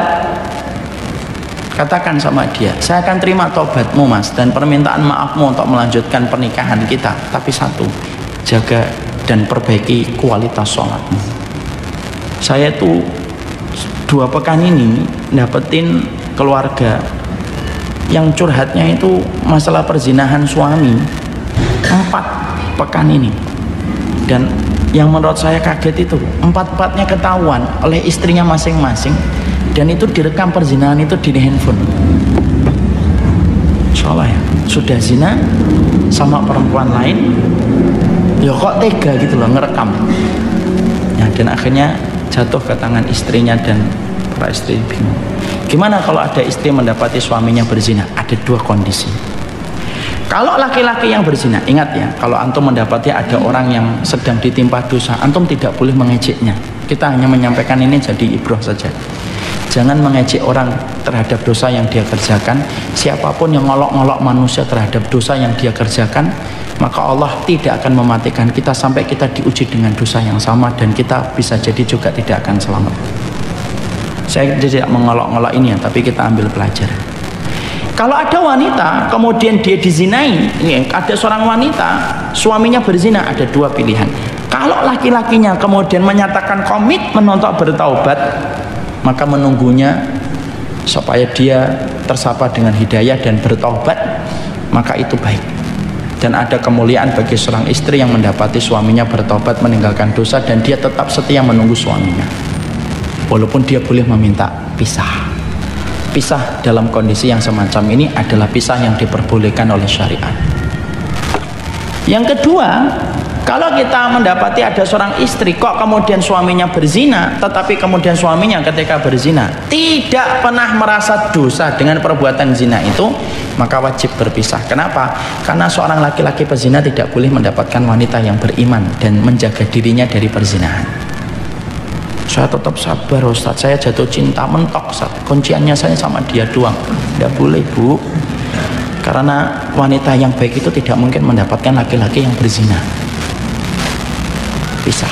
Katakan sama dia, saya akan terima tobatmu, Mas, dan permintaan maafmu untuk melanjutkan pernikahan kita, tapi satu, jaga dan perbaiki kualitas sholatmu. Saya tuh 2 pekan ini dapetin keluarga yang curhatnya itu masalah perzinahan suami 4 pekan ini. Dan yang menurut saya kaget itu 4-4-nya ketahuan oleh istrinya masing-masing, dan itu direkam perzinahan itu di handphone. Insyaallah ya, sudah zina sama perempuan lain, ya kok tega gitu loh ngerekam ya, dan akhirnya jatuh ke tangan istrinya, dan para istri bingung. Gimana kalau ada istri mendapati suaminya berzina? Ada 2 kondisi. Kalau laki-laki yang berzina, ingat ya, kalau antum mendapati ada orang yang sedang ditimpa dosa, antum tidak boleh mengejeknya. Kita hanya menyampaikan ini jadi ibrah saja. Jangan mengejek orang terhadap dosa yang dia kerjakan. Siapapun yang ngolok-ngolok manusia terhadap dosa yang dia kerjakan, maka Allah tidak akan mematikan kita sampai kita diuji dengan dosa yang sama, dan kita bisa jadi juga tidak akan selamat. Saya tidak mengolok-ngolok ini ya, tapi kita ambil pelajaran. Kalau ada wanita kemudian dia dizinai, ada seorang wanita suaminya berzina, ada 2 pilihan. Kalau laki-lakinya kemudian menyatakan komitmen untuk bertaubat, maka menunggunya supaya dia tersapa dengan hidayah dan bertaubat, maka itu baik. Dan ada kemuliaan bagi seorang istri yang mendapati suaminya bertobat meninggalkan dosa, dan dia tetap setia menunggu suaminya walaupun dia boleh meminta pisah. Pisah dalam kondisi yang semacam ini adalah pisah yang diperbolehkan oleh syariat. Yang kedua, kalau kita mendapati ada seorang istri kok kemudian suaminya berzina, tetapi kemudian suaminya ketika berzina tidak pernah merasa dosa dengan perbuatan zina itu, maka wajib berpisah. Kenapa? Karena seorang laki-laki pezina tidak boleh mendapatkan wanita yang beriman dan menjaga dirinya dari perzinahan. Saya tetap sabar, Ustaz, saya jatuh cinta mentok, Ustaz, kunciannya saya sama dia doang. Tidak boleh, Bu, karena wanita yang baik itu tidak mungkin mendapatkan laki-laki yang berzina. Pisah,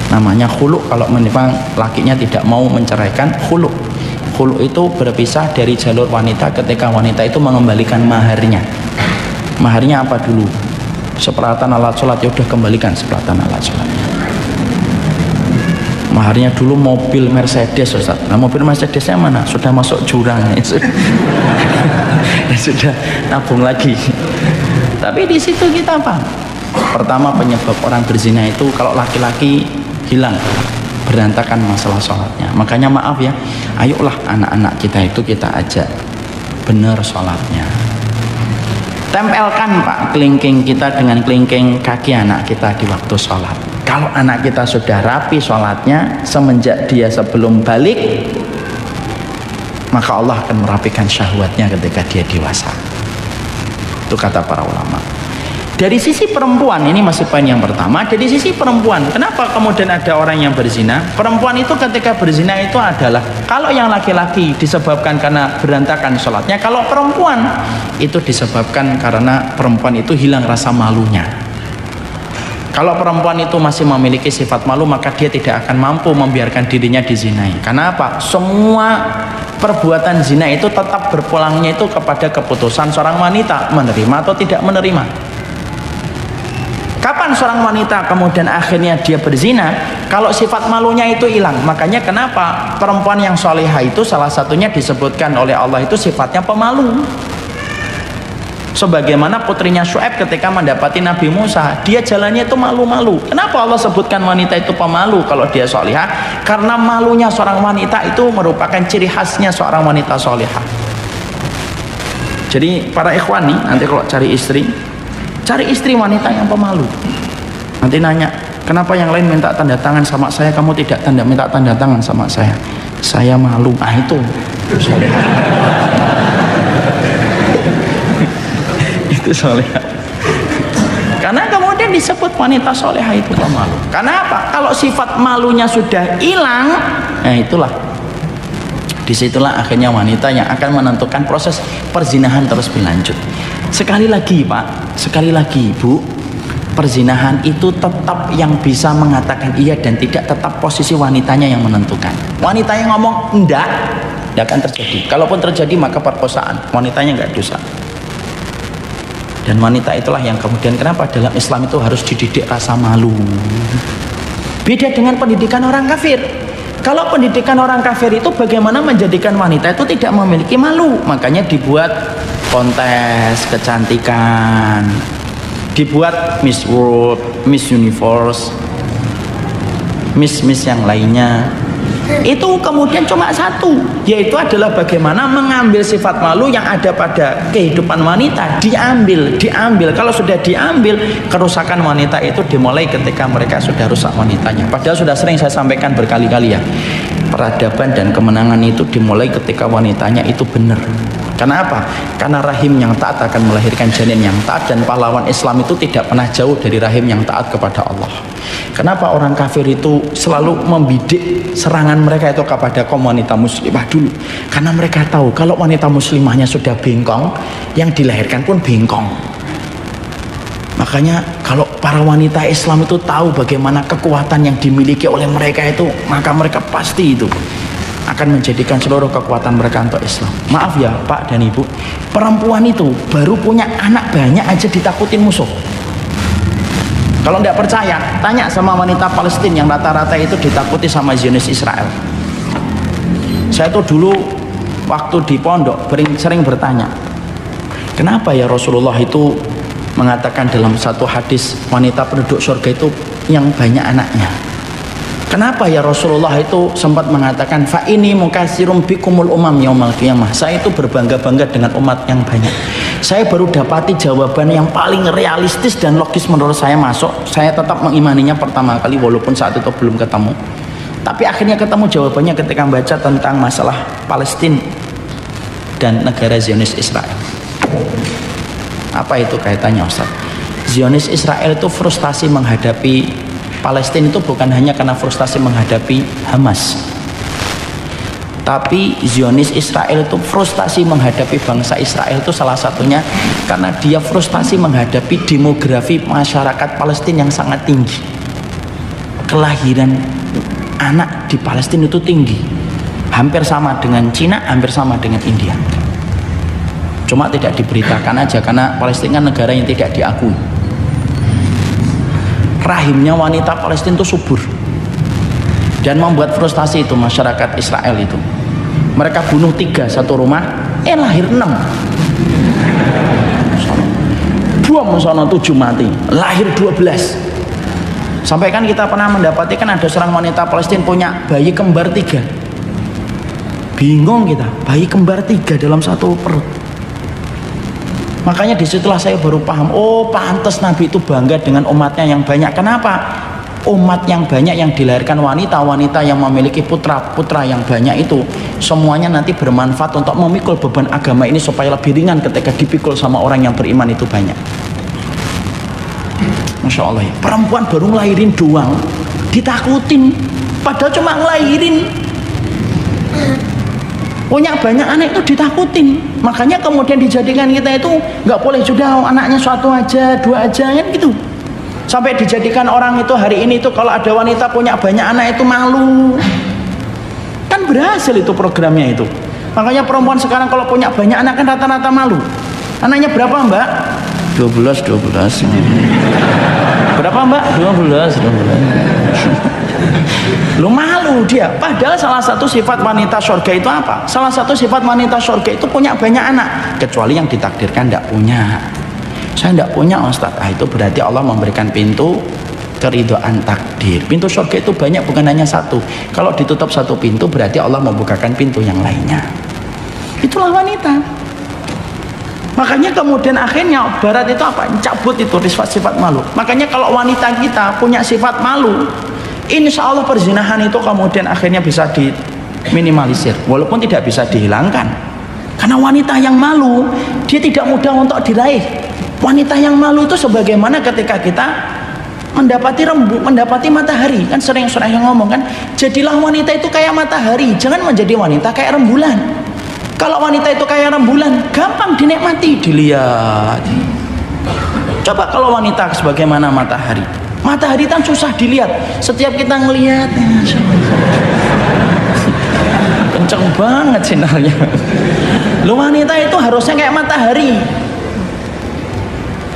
namanya khulu. Kalau memang lakinya tidak mau menceraikan, khulu. Khulu itu berpisah dari jalur wanita ketika wanita itu mengembalikan maharnya. Maharnya apa dulu? Seperalatan alat sholat, ya udah kembalikan seperalatan alat sholatnya. Maharnya dulu mobil Mercedes, Ustaz. Nah, mobil Mercedesnya mana? Sudah masuk jurang. Sudah nabung lagi. Tapi di situ kita apa? Pertama, penyebab orang berzina itu kalau laki-laki hilang, berantakan masalah sholatnya. Makanya maaf ya, ayolah anak-anak kita itu kita ajak benar sholatnya. Tempelkan Pak kelingking kita dengan kelingking kaki anak kita di waktu sholat. Kalau anak kita sudah rapi sholatnya semenjak dia sebelum balik, maka Allah akan merapikan syahwatnya ketika dia dewasa. Itu kata para ulama. Dari sisi perempuan, ini masih poin yang pertama. Dari sisi perempuan, kenapa kemudian ada orang yang berzina? Perempuan itu ketika berzina itu adalah, kalau yang laki-laki disebabkan karena berantakan sholatnya, kalau perempuan itu disebabkan karena perempuan itu hilang rasa malunya. Kalau perempuan itu masih memiliki sifat malu, maka dia tidak akan mampu membiarkan dirinya dizinai. Karena apa? Semua perbuatan zina itu tetap berpulangnya itu kepada keputusan seorang wanita, menerima atau tidak menerima. Kapan seorang wanita kemudian akhirnya dia berzina? Kalau sifat malunya itu hilang. Makanya kenapa perempuan yang solehah itu salah satunya disebutkan oleh Allah itu sifatnya pemalu. Sebagaimana putrinya Syuaib ketika mendapati Nabi Musa, dia jalannya itu malu-malu. Kenapa Allah sebutkan wanita itu pemalu kalau dia solehah? Karena malunya seorang wanita itu merupakan ciri khasnya seorang wanita solehah. Jadi para ikhwan nih, nanti kalau cari istri wanita yang pemalu. Nanti nanya, kenapa yang lain minta tanda tangan sama saya, kamu tidak minta tanda tangan sama saya? Saya malu. Ah itu solehah. Itu solehah. Karena kemudian disebut wanita solehah itu pemalu. Karena apa? Kalau sifat malunya sudah hilang, nah itulah, disitulah akhirnya wanita yang akan menentukan proses perzinahan terus berlanjut. Sekali lagi Pak, sekali lagi Bu, perzinahan itu tetap yang bisa mengatakan iya dan tidak, tetap posisi wanitanya yang menentukan. Wanita yang ngomong enggak akan terjadi. Kalaupun terjadi maka perkosaan, wanitanya enggak dosa. Dan wanita itulah yang kemudian kenapa dalam Islam itu harus dididik rasa malu. Beda dengan pendidikan orang kafir. Kalau pendidikan orang kafir itu bagaimana menjadikan wanita itu tidak memiliki malu. Makanya dibuat kontes kecantikan, dibuat Miss World, Miss Universe, Miss yang lainnya. Itu kemudian cuma satu, yaitu adalah bagaimana mengambil sifat malu yang ada pada kehidupan wanita, diambil. Kalau sudah diambil, kerusakan wanita itu dimulai ketika mereka sudah rusak wanitanya. Padahal sudah sering saya sampaikan berkali-kali ya, peradaban dan kemenangan itu dimulai ketika wanitanya itu benar. Karena apa? Karena rahim yang taat akan melahirkan janin yang taat, dan pahlawan Islam itu tidak pernah jauh dari rahim yang taat kepada Allah. Kenapa orang kafir itu selalu membidik serangan mereka itu kepada kaum wanita muslimah dulu? Karena mereka tahu kalau wanita muslimahnya sudah bengkong, yang dilahirkan pun bengkong. Makanya kalau para wanita Islam itu tahu bagaimana kekuatan yang dimiliki oleh mereka itu, maka mereka pasti itu akan menjadikan seluruh kekuatan mereka untuk Islam. Maaf ya Pak dan Ibu, perempuan itu baru punya anak banyak aja ditakutin musuh. Kalau nggak percaya, tanya sama wanita Palestina yang rata-rata itu ditakuti sama Zionis Israel. Saya tuh dulu waktu di pondok sering bertanya, kenapa ya Rasulullah itu mengatakan dalam satu hadis wanita penduduk surga itu yang banyak anaknya? Kenapa ya Rasulullah itu sempat mengatakan fa ini mukatsirum bikumul umam yaumal qiyamah? Saya itu berbangga-bangga dengan umat yang banyak. Saya baru dapati jawaban yang paling realistis dan logis menurut saya masuk. Saya tetap mengimaninya pertama kali walaupun saat itu belum ketemu. Tapi akhirnya ketemu jawabannya ketika membaca tentang masalah Palestina dan negara Zionis Israel. Apa itu kaitannya Ustaz? Zionis Israel itu frustasi menghadapi Palestina itu bukan hanya karena frustasi menghadapi Hamas, tapi Zionis Israel itu frustasi menghadapi bangsa Israel itu salah satunya karena dia frustasi menghadapi demografi masyarakat Palestina yang sangat tinggi. Kelahiran anak di Palestina itu tinggi, hampir sama dengan Cina, hampir sama dengan India. Cuma tidak diberitakan aja karena Palestina negara yang tidak diakui. Rahimnya wanita Palestina itu subur dan membuat frustasi itu masyarakat Israel itu. Mereka bunuh 3 satu rumah, lahir 6. Bom sono 7 mati, lahir 12. Sampai kan kita pernah mendapati kan ada seorang wanita Palestina punya bayi kembar 3. Bingung kita, bayi kembar 3 dalam satu perut. Makanya disitulah saya baru paham, oh pantas Nabi itu bangga dengan umatnya yang banyak. Kenapa? Umat yang banyak yang dilahirkan wanita-wanita yang memiliki putra-putra yang banyak itu semuanya nanti bermanfaat untuk memikul beban agama ini supaya lebih ringan ketika dipikul sama orang yang beriman itu banyak. Masya Allah ya, perempuan baru ngelahirin doang ditakutin, padahal cuma ngelahirin, punya banyak anak itu ditakutin. Makanya kemudian dijadikan kita itu nggak boleh sudah anaknya suatu aja, 2 aja kan gitu. Sampai dijadikan orang itu hari ini itu kalau ada wanita punya banyak anak itu malu. Kan berhasil itu programnya itu. Makanya perempuan sekarang kalau punya banyak anak kan rata-rata malu. Anaknya berapa Mbak? 12. Berapa Mbak? 12. Lu malu dia. Padahal salah satu sifat wanita surga itu apa? Salah satu sifat wanita surga itu punya banyak anak. Kecuali yang ditakdirkan tidak punya. Saya tidak punya Ustaz. Itu berarti Allah memberikan pintu keridhaan takdir. Pintu surga itu banyak, bukan hanya satu. Kalau ditutup satu pintu berarti Allah membukakan pintu yang lainnya. Itulah wanita. Makanya kemudian akhirnya barat itu apa? Cabut itu sifat malu. Makanya kalau wanita kita punya sifat malu, insya Allah perzinahan itu kemudian akhirnya bisa diminimalisir, walaupun tidak bisa dihilangkan. Karena wanita yang malu dia tidak mudah untuk diraih. Wanita yang malu itu sebagaimana ketika kita mendapati rembulan, mendapati matahari, kan sering yang ngomong kan, jadilah wanita itu kayak matahari, jangan menjadi wanita kayak rembulan. Kalau wanita itu kayak rembulan, gampang dinikmati, dilihat. Coba kalau wanita sebagaimana matahari, matahari kan susah dilihat. Setiap kita ngelihat, kenceng banget sinarnya. Lu wanita itu harusnya kayak matahari.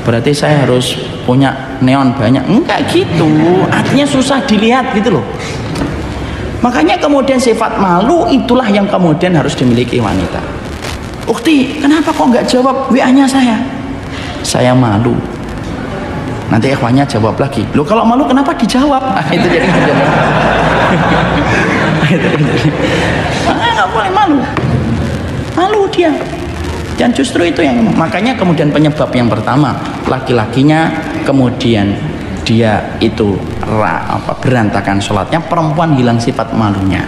Berarti saya harus punya neon banyak? Enggak gitu, artinya susah dilihat gitu loh. Makanya kemudian sifat malu itulah yang kemudian harus dimiliki wanita. Ukti, kenapa kok nggak jawab WA-nya saya? Saya malu. Nanti ikhwannya jawab lagi. Loh kalau malu kenapa dijawab? Itu jadi makanya nggak boleh malu. Malu dia. Dan justru itu yang makanya kemudian penyebab yang pertama, laki-lakinya kemudian dia itu berantakan sholatnya, perempuan hilang sifat malunya,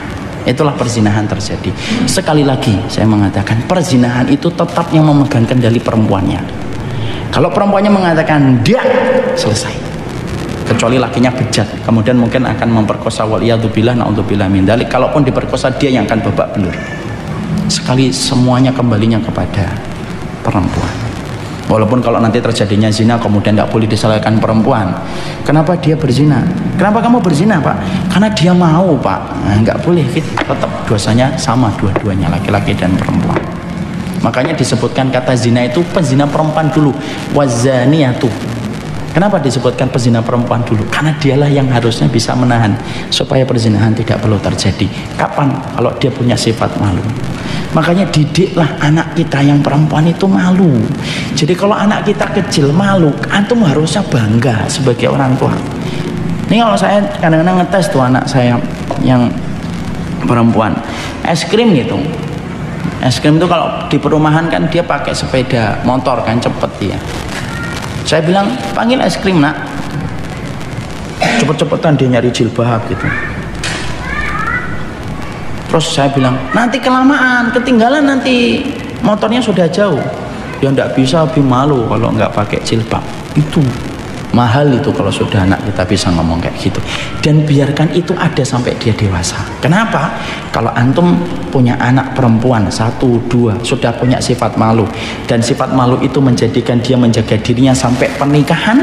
itulah perzinahan terjadi. Sekali lagi saya mengatakan, perzinahan itu tetap yang memegang kendali perempuannya. Kalau perempuannya mengatakan dia, selesai. Kecuali lakinya bejat, kemudian mungkin akan memperkosa, waliyadzubillah, naudzubillah min dzalik. Kalaupun diperkosa, dia yang akan babak belur. Sekali semuanya kembalinya kepada perempuan. Walaupun kalau nanti terjadinya zina kemudian tidak boleh disalahkan perempuan. Kenapa dia berzina? Kenapa kamu berzina Pak? Karena dia mau Pak. Nah, nggak boleh, tetap dosanya sama dua-duanya, laki-laki dan perempuan. Makanya disebutkan kata zina itu penzina perempuan dulu, wazaniyatu. Kenapa disebutkan pezina perempuan dulu? Karena dialah yang harusnya bisa menahan supaya perzinahan tidak perlu terjadi. Kapan? Kalau dia punya sifat malu. Makanya didiklah anak kita yang perempuan itu malu. Jadi kalau anak kita kecil malu, antum harusnya bangga sebagai orang tua. Ini kalau saya kadang-kadang ngetes tuh anak saya yang perempuan, es krim gitu. Es krim itu kalau di perumahan kan dia pakai sepeda motor kan, cepet dia. Saya bilang, panggil es krim nak. Cepet-cepetan dia nyari jilbab gitu. Terus saya bilang, nanti kelamaan, ketinggalan nanti motornya sudah jauh. Dia tidak bisa, lebih malu kalau nggak pakai jilbab. Itu mahal itu kalau sudah anak kita bisa ngomong kayak gitu. Dan biarkan itu ada sampai dia dewasa. Kenapa? Kalau antum punya anak perempuan 1, 2 sudah punya sifat malu, dan sifat malu itu menjadikan dia menjaga dirinya sampai pernikahan,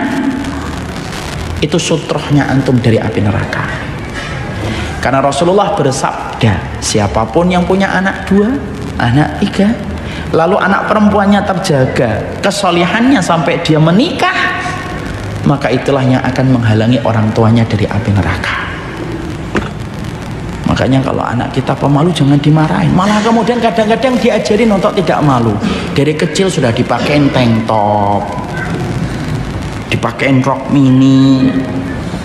itu sutrohnya antum dari api neraka. Karena Rasulullah bersabda, siapapun yang punya anak 2, anak 3, lalu anak perempuannya terjaga kesolihannya sampai dia menikah, maka itulah yang akan menghalangi orang tuanya dari api neraka. Makanya kalau anak kita pemalu jangan dimarahin, malah kemudian kadang-kadang diajarin untuk tidak malu. Dari kecil sudah dipakein tank top, dipakein rok mini,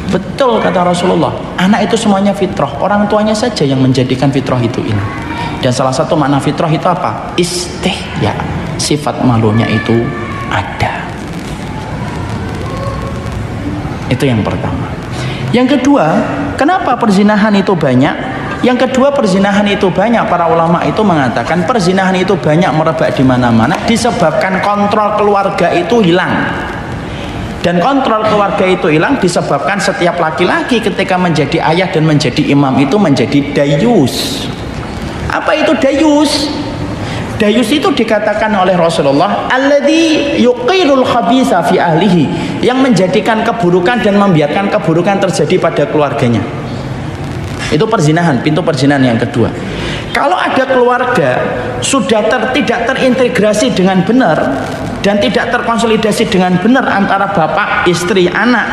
Betul kata Rasulullah, anak itu semuanya fitrah, orang tuanya saja yang menjadikan fitrah itu hilang. Dan salah satu makna fitrah itu apa? Istihya, sifat malunya itu ada. Itu yang pertama. Yang kedua, kenapa perzinahan itu banyak? Yang kedua, perzinahan itu banyak, para ulama itu mengatakan perzinahan itu banyak merebak di mana-mana disebabkan kontrol keluarga itu hilang. Dan kontrol keluarga itu hilang disebabkan setiap laki-laki ketika menjadi ayah dan menjadi imam itu menjadi dayus. Apa itu dayus? Dayus itu dikatakan oleh Rasulullah alladzi yuqirul khabitha fi ahlihi, yang menjadikan keburukan dan membiarkan keburukan terjadi pada keluarganya. Itu perzinahan, pintu perzinahan yang kedua. Kalau ada keluarga sudah tidak terintegrasi dengan benar dan tidak terkonsolidasi dengan benar antara bapak, istri, anak,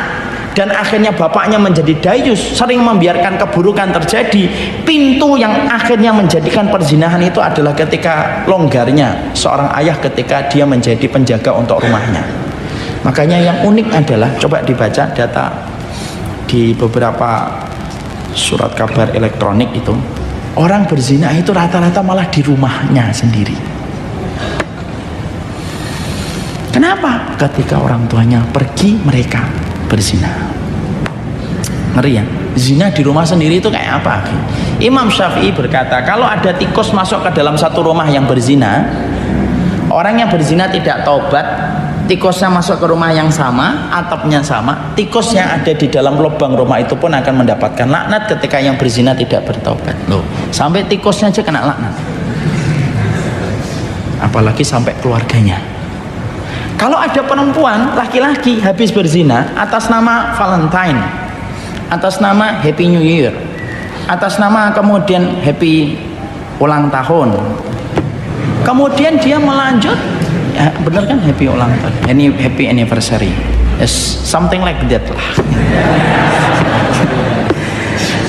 dan akhirnya bapaknya menjadi dayus, sering membiarkan keburukan terjadi, pintu yang akhirnya menjadikan perzinahan itu adalah ketika longgarnya seorang ayah ketika dia menjadi penjaga untuk rumahnya. Makanya yang unik adalah, coba dibaca data di beberapa surat kabar elektronik itu, orang berzina itu rata-rata malah di rumahnya sendiri. Kenapa? Ketika orang tuanya pergi, mereka berzina. Ngeri ya? Zina di rumah sendiri itu kayak apa? Imam Syafi'i berkata, kalau ada tikus masuk ke dalam satu rumah yang berzina, orang yang berzina tidak taubat, tikusnya masuk ke rumah yang sama, atapnya sama, tikus yang ada di dalam lubang rumah itu pun akan mendapatkan laknat ketika yang berzina tidak bertaubat. Loh, sampai tikusnya aja kena laknat, apalagi sampai keluarganya. Kalau ada perempuan, laki-laki habis berzina atas nama Valentine, atas nama Happy New Year, atas nama kemudian Happy ulang tahun, kemudian dia melanjut, ya, bener kan happy ulang tahun, happy anniversary, yes, something like that lah.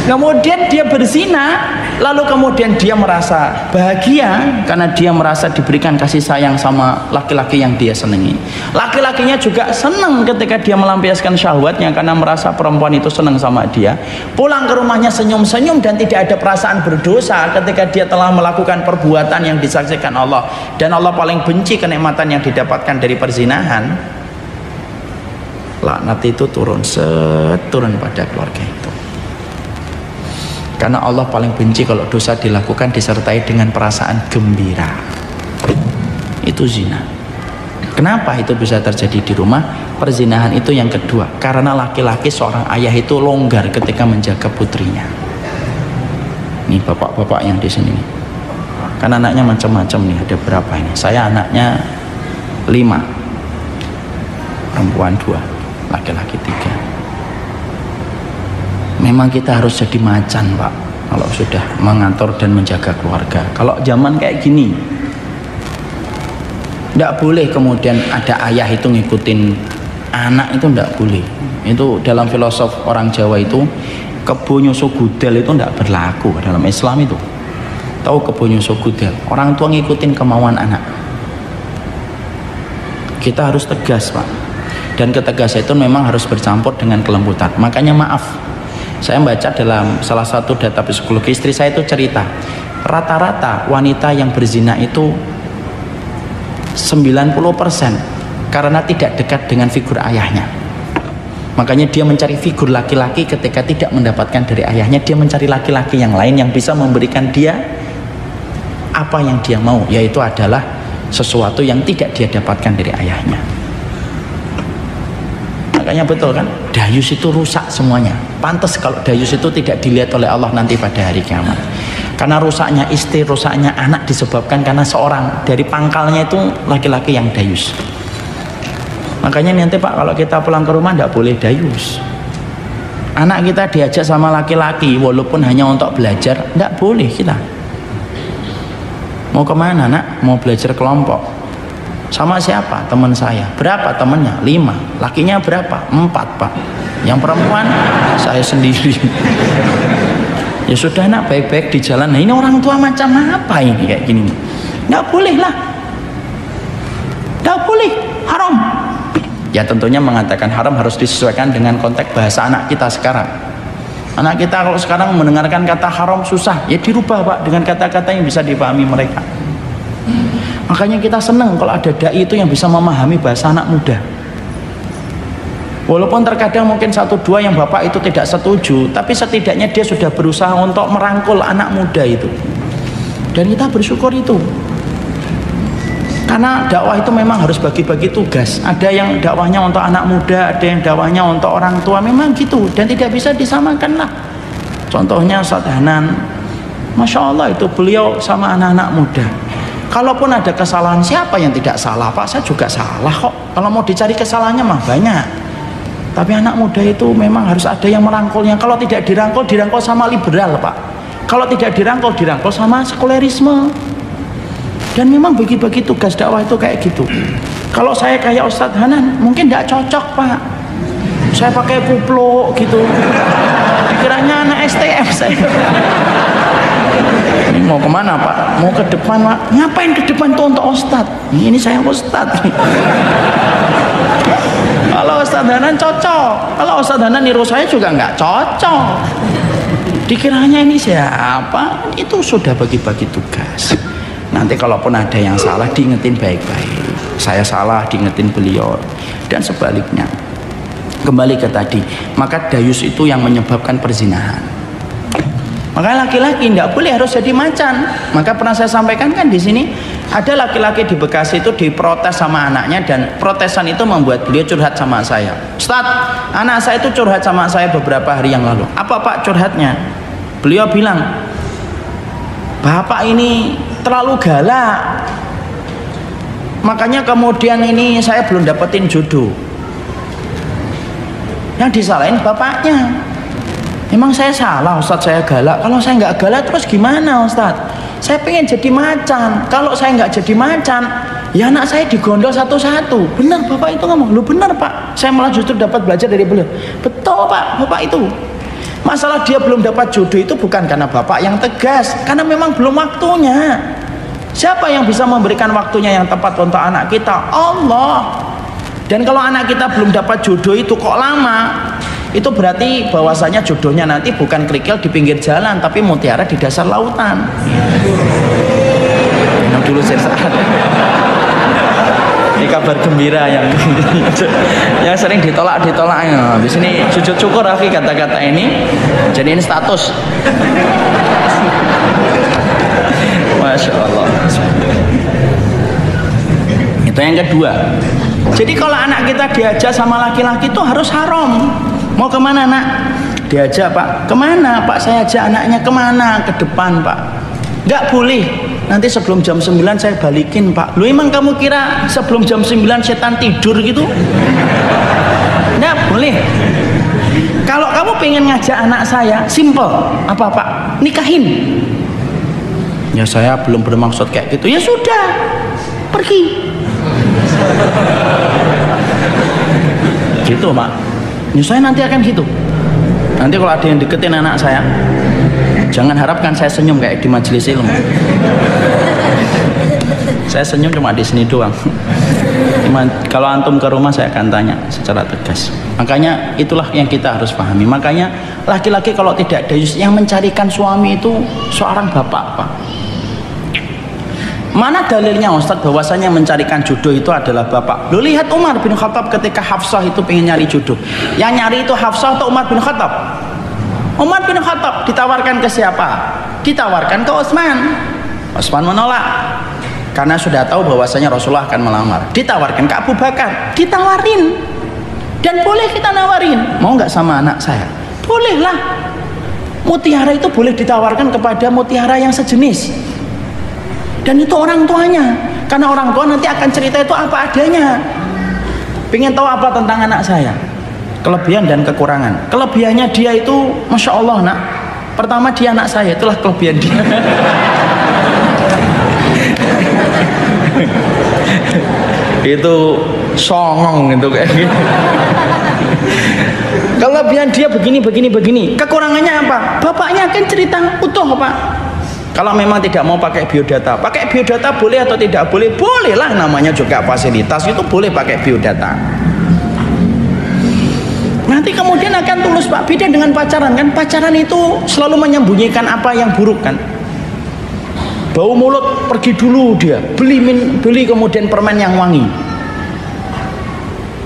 Kemudian dia berzina, lalu kemudian dia merasa bahagia karena dia merasa diberikan kasih sayang sama laki-laki yang dia senangi. Laki-lakinya juga senang ketika dia melampiaskan syahwatnya karena merasa perempuan itu senang sama dia. Pulang ke rumahnya senyum-senyum dan tidak ada perasaan berdosa ketika dia telah melakukan perbuatan yang disaksikan Allah. Dan Allah paling benci kenikmatan yang didapatkan dari perzinahan. Laknat itu turun pada keluarga itu. Karena Allah paling benci kalau dosa dilakukan disertai dengan perasaan gembira. Itu zina. Kenapa itu bisa terjadi di rumah? Perzinahan itu yang kedua, karena laki-laki seorang ayah itu longgar ketika menjaga putrinya. Nih bapak-bapak yang di sini nih. Kan anaknya macam-macam nih, ada berapa ini? Saya anaknya 5, perempuan 2, laki-laki 3. Memang kita harus jadi macan, Pak, kalau sudah mengatur dan menjaga keluarga. Kalau zaman kayak gini, tidak boleh kemudian ada ayah itu ngikutin anak, itu tidak boleh. Itu dalam filosof orang Jawa itu, kebo nyusu gudel itu tidak berlaku dalam Islam itu. Tahu kebo nyusu gudel? Orang tua ngikutin kemauan anak. Kita harus tegas, Pak. Dan ketegasan itu memang harus bercampur dengan kelembutan. Makanya maaf, saya membaca dalam salah satu data psikologi, istri saya itu cerita, rata-rata wanita yang berzina itu 90% karena tidak dekat dengan figur ayahnya. Makanya dia mencari figur laki-laki, ketika tidak mendapatkan dari ayahnya, dia mencari laki-laki yang lain yang bisa memberikan dia apa yang dia mau, yaitu adalah sesuatu yang tidak dia dapatkan dari ayahnya. Makanya betul kan, dayus itu rusak semuanya. Pantas kalau dayus itu tidak dilihat oleh Allah nanti pada hari kiamat. Karena rusaknya istri, rusaknya anak disebabkan karena seorang dari pangkalnya itu laki-laki yang dayus. Makanya nanti Pak, kalau kita pulang ke rumah tidak boleh dayus. Anak kita diajak sama laki-laki walaupun hanya untuk belajar, tidak boleh kita. Mau kemana nak? Mau belajar kelompok. Sama siapa? Teman saya. Berapa temannya? 5. Lakinya berapa? 4, Pak. Yang perempuan saya sendiri. Ya sudah nak, baik-baik di jalan. Nah ini orang tua macam apa ini kayak gini? Nggak boleh lah. Nggak boleh, haram. Ya tentunya mengatakan haram harus disesuaikan dengan konteks bahasa anak kita sekarang. Anak kita kalau sekarang mendengarkan kata haram susah, ya dirubah Pak dengan kata-kata yang bisa dipahami mereka. Makanya kita senang kalau ada dai itu yang bisa memahami bahasa anak muda. Walaupun terkadang mungkin satu dua yang bapak itu tidak setuju, tapi setidaknya dia sudah berusaha untuk merangkul anak muda itu. Dan kita bersyukur itu. Karena dakwah itu memang harus bagi-bagi tugas. Ada yang dakwahnya untuk anak muda, ada yang dakwahnya untuk orang tua, memang gitu. Dan tidak bisa disamakan lah. Contohnya Ustaz Hanan, Masya Allah itu beliau sama anak-anak muda. Kalaupun ada kesalahan, siapa yang tidak salah Pak? Saya juga salah kok. Kalau mau dicari kesalahannya mah banyak. Tapi anak muda itu memang harus ada yang merangkulnya. Kalau tidak dirangkul, dirangkul sama liberal Pak. Kalau tidak dirangkul, dirangkul sama sekulerisme. Dan memang bagi-bagi tugas dakwah itu kayak gitu. Kalau saya kayak Ustadz Hanan mungkin tidak cocok Pak. Saya pakai kuplo gitu. Dikiranya anak STM saya. Ini mau kemana Pak? Mau ke depan Pak? Ngapain ke depan tuh untuk Ustadz? Ini saya Ustadz. Kalau Ustadz Hanan cocok. Kalau Ustadz Hanan niru saya juga nggak cocok. Dikiranya ini siapa? Itu sudah bagi-bagi tugas. Nanti kalaupun ada yang salah diingetin baik-baik. Saya salah diingetin beliau. Dan sebaliknya. Kembali ke tadi, maka dayus itu yang menyebabkan perzinahan. Maka laki-laki tidak boleh harus jadi macan. Maka pernah saya sampaikan kan di sini ada laki-laki di Bekasi itu diprotes sama anaknya, dan protesan itu membuat beliau curhat sama saya. Ustaz, anak saya itu curhat sama saya beberapa hari yang lalu. Apa Pak curhatnya? Beliau bilang, Bapak ini terlalu galak, makanya kemudian ini saya belum dapetin jodoh. Yang disalahin bapaknya. Emang saya salah Ustadz saya galak? Kalau saya nggak galak terus gimana Ustadz? Saya pengen jadi macan. Kalau saya nggak jadi macan, ya anak saya digondol satu-satu. Benar bapak itu ngomong. Lu benar Pak, saya malah justru dapat belajar dari beliau. Betul Pak, bapak itu. Masalah dia belum dapat jodoh itu bukan karena bapak yang tegas, karena memang belum waktunya. Siapa yang bisa memberikan waktunya yang tepat untuk anak kita? Allah. Dan kalau anak kita belum dapat jodoh itu kok lama, itu berarti bahwasanya jodohnya nanti bukan kerikil di pinggir jalan, tapi mutiara di dasar lautan. Minum dulu sesaat. Ini kabar gembira yang sering ditolak-ditolaknya. Di sini sujud syukur Rafi kata-kata ini. Jadi ini status. Masya Allah. Itu yang kedua. Jadi kalau anak kita diajak sama laki-laki itu harus haram. Mau kemana nak? Diajak Pak. Kemana Pak? Saya ajak anaknya kemana? Ke depan Pak. Nggak boleh. Nanti sebelum jam 9 saya balikin Pak. Lu emang kamu kira sebelum jam 9 setan tidur gitu? Nggak boleh. Kalau kamu pengen ngajak anak saya, simple. Apa Pak? Nikahin. Ya saya belum bermaksud kayak gitu. Ya sudah, pergi. Gitu Pak. Ya saya nanti akan gitu. Nanti kalau ada yang deketin anak saya, jangan harapkan saya senyum kayak di majelis ilmu. Saya senyum cuma di sini doang. Kalau antum ke rumah saya akan tanya secara tegas. Makanya itulah yang kita harus pahami. Makanya laki-laki kalau tidak dayus, yang mencarikan suami itu seorang bapak Pak. Mana dalilnya Ustaz bahwasanya mencarikan jodoh itu adalah bapak? Lu lihat Umar bin Khattab ketika Hafsah itu pengen nyari jodoh. Yang nyari itu Hafsah atau Umar bin Khattab? Umar bin Khattab. Ditawarkan ke siapa? Ditawarkan ke Utsman. Utsman menolak karena sudah tahu bahwasanya Rasulullah akan melamar. Ditawarkan ke Abu Bakar. Ditawarin. Dan boleh kita nawarin. Mau nggak sama anak saya? Bolehlah. Mutiara itu boleh ditawarkan kepada mutiara yang sejenis. Dan itu orang tuanya, karena orang tua nanti akan cerita itu apa adanya. Pengen tahu apa tentang anak saya, kelebihan dan kekurangan. Kelebihannya dia itu Masya Allah nak. Pertama dia anak saya, itulah kelebihan dia. Itu songong gitu kayak gitu. Kelebihan dia begini. Kekurangannya apa? Bapaknya akan cerita utuh Pak. Kalau memang tidak mau pakai biodata boleh atau tidak boleh? Bolehlah, namanya juga fasilitas itu boleh pakai biodata. Nanti kemudian akan tulus Pak. Beda dengan pacaran kan. Pacaran itu selalu menyembunyikan apa yang buruk kan. Bau mulut pergi dulu dia, beli kemudian permen yang wangi.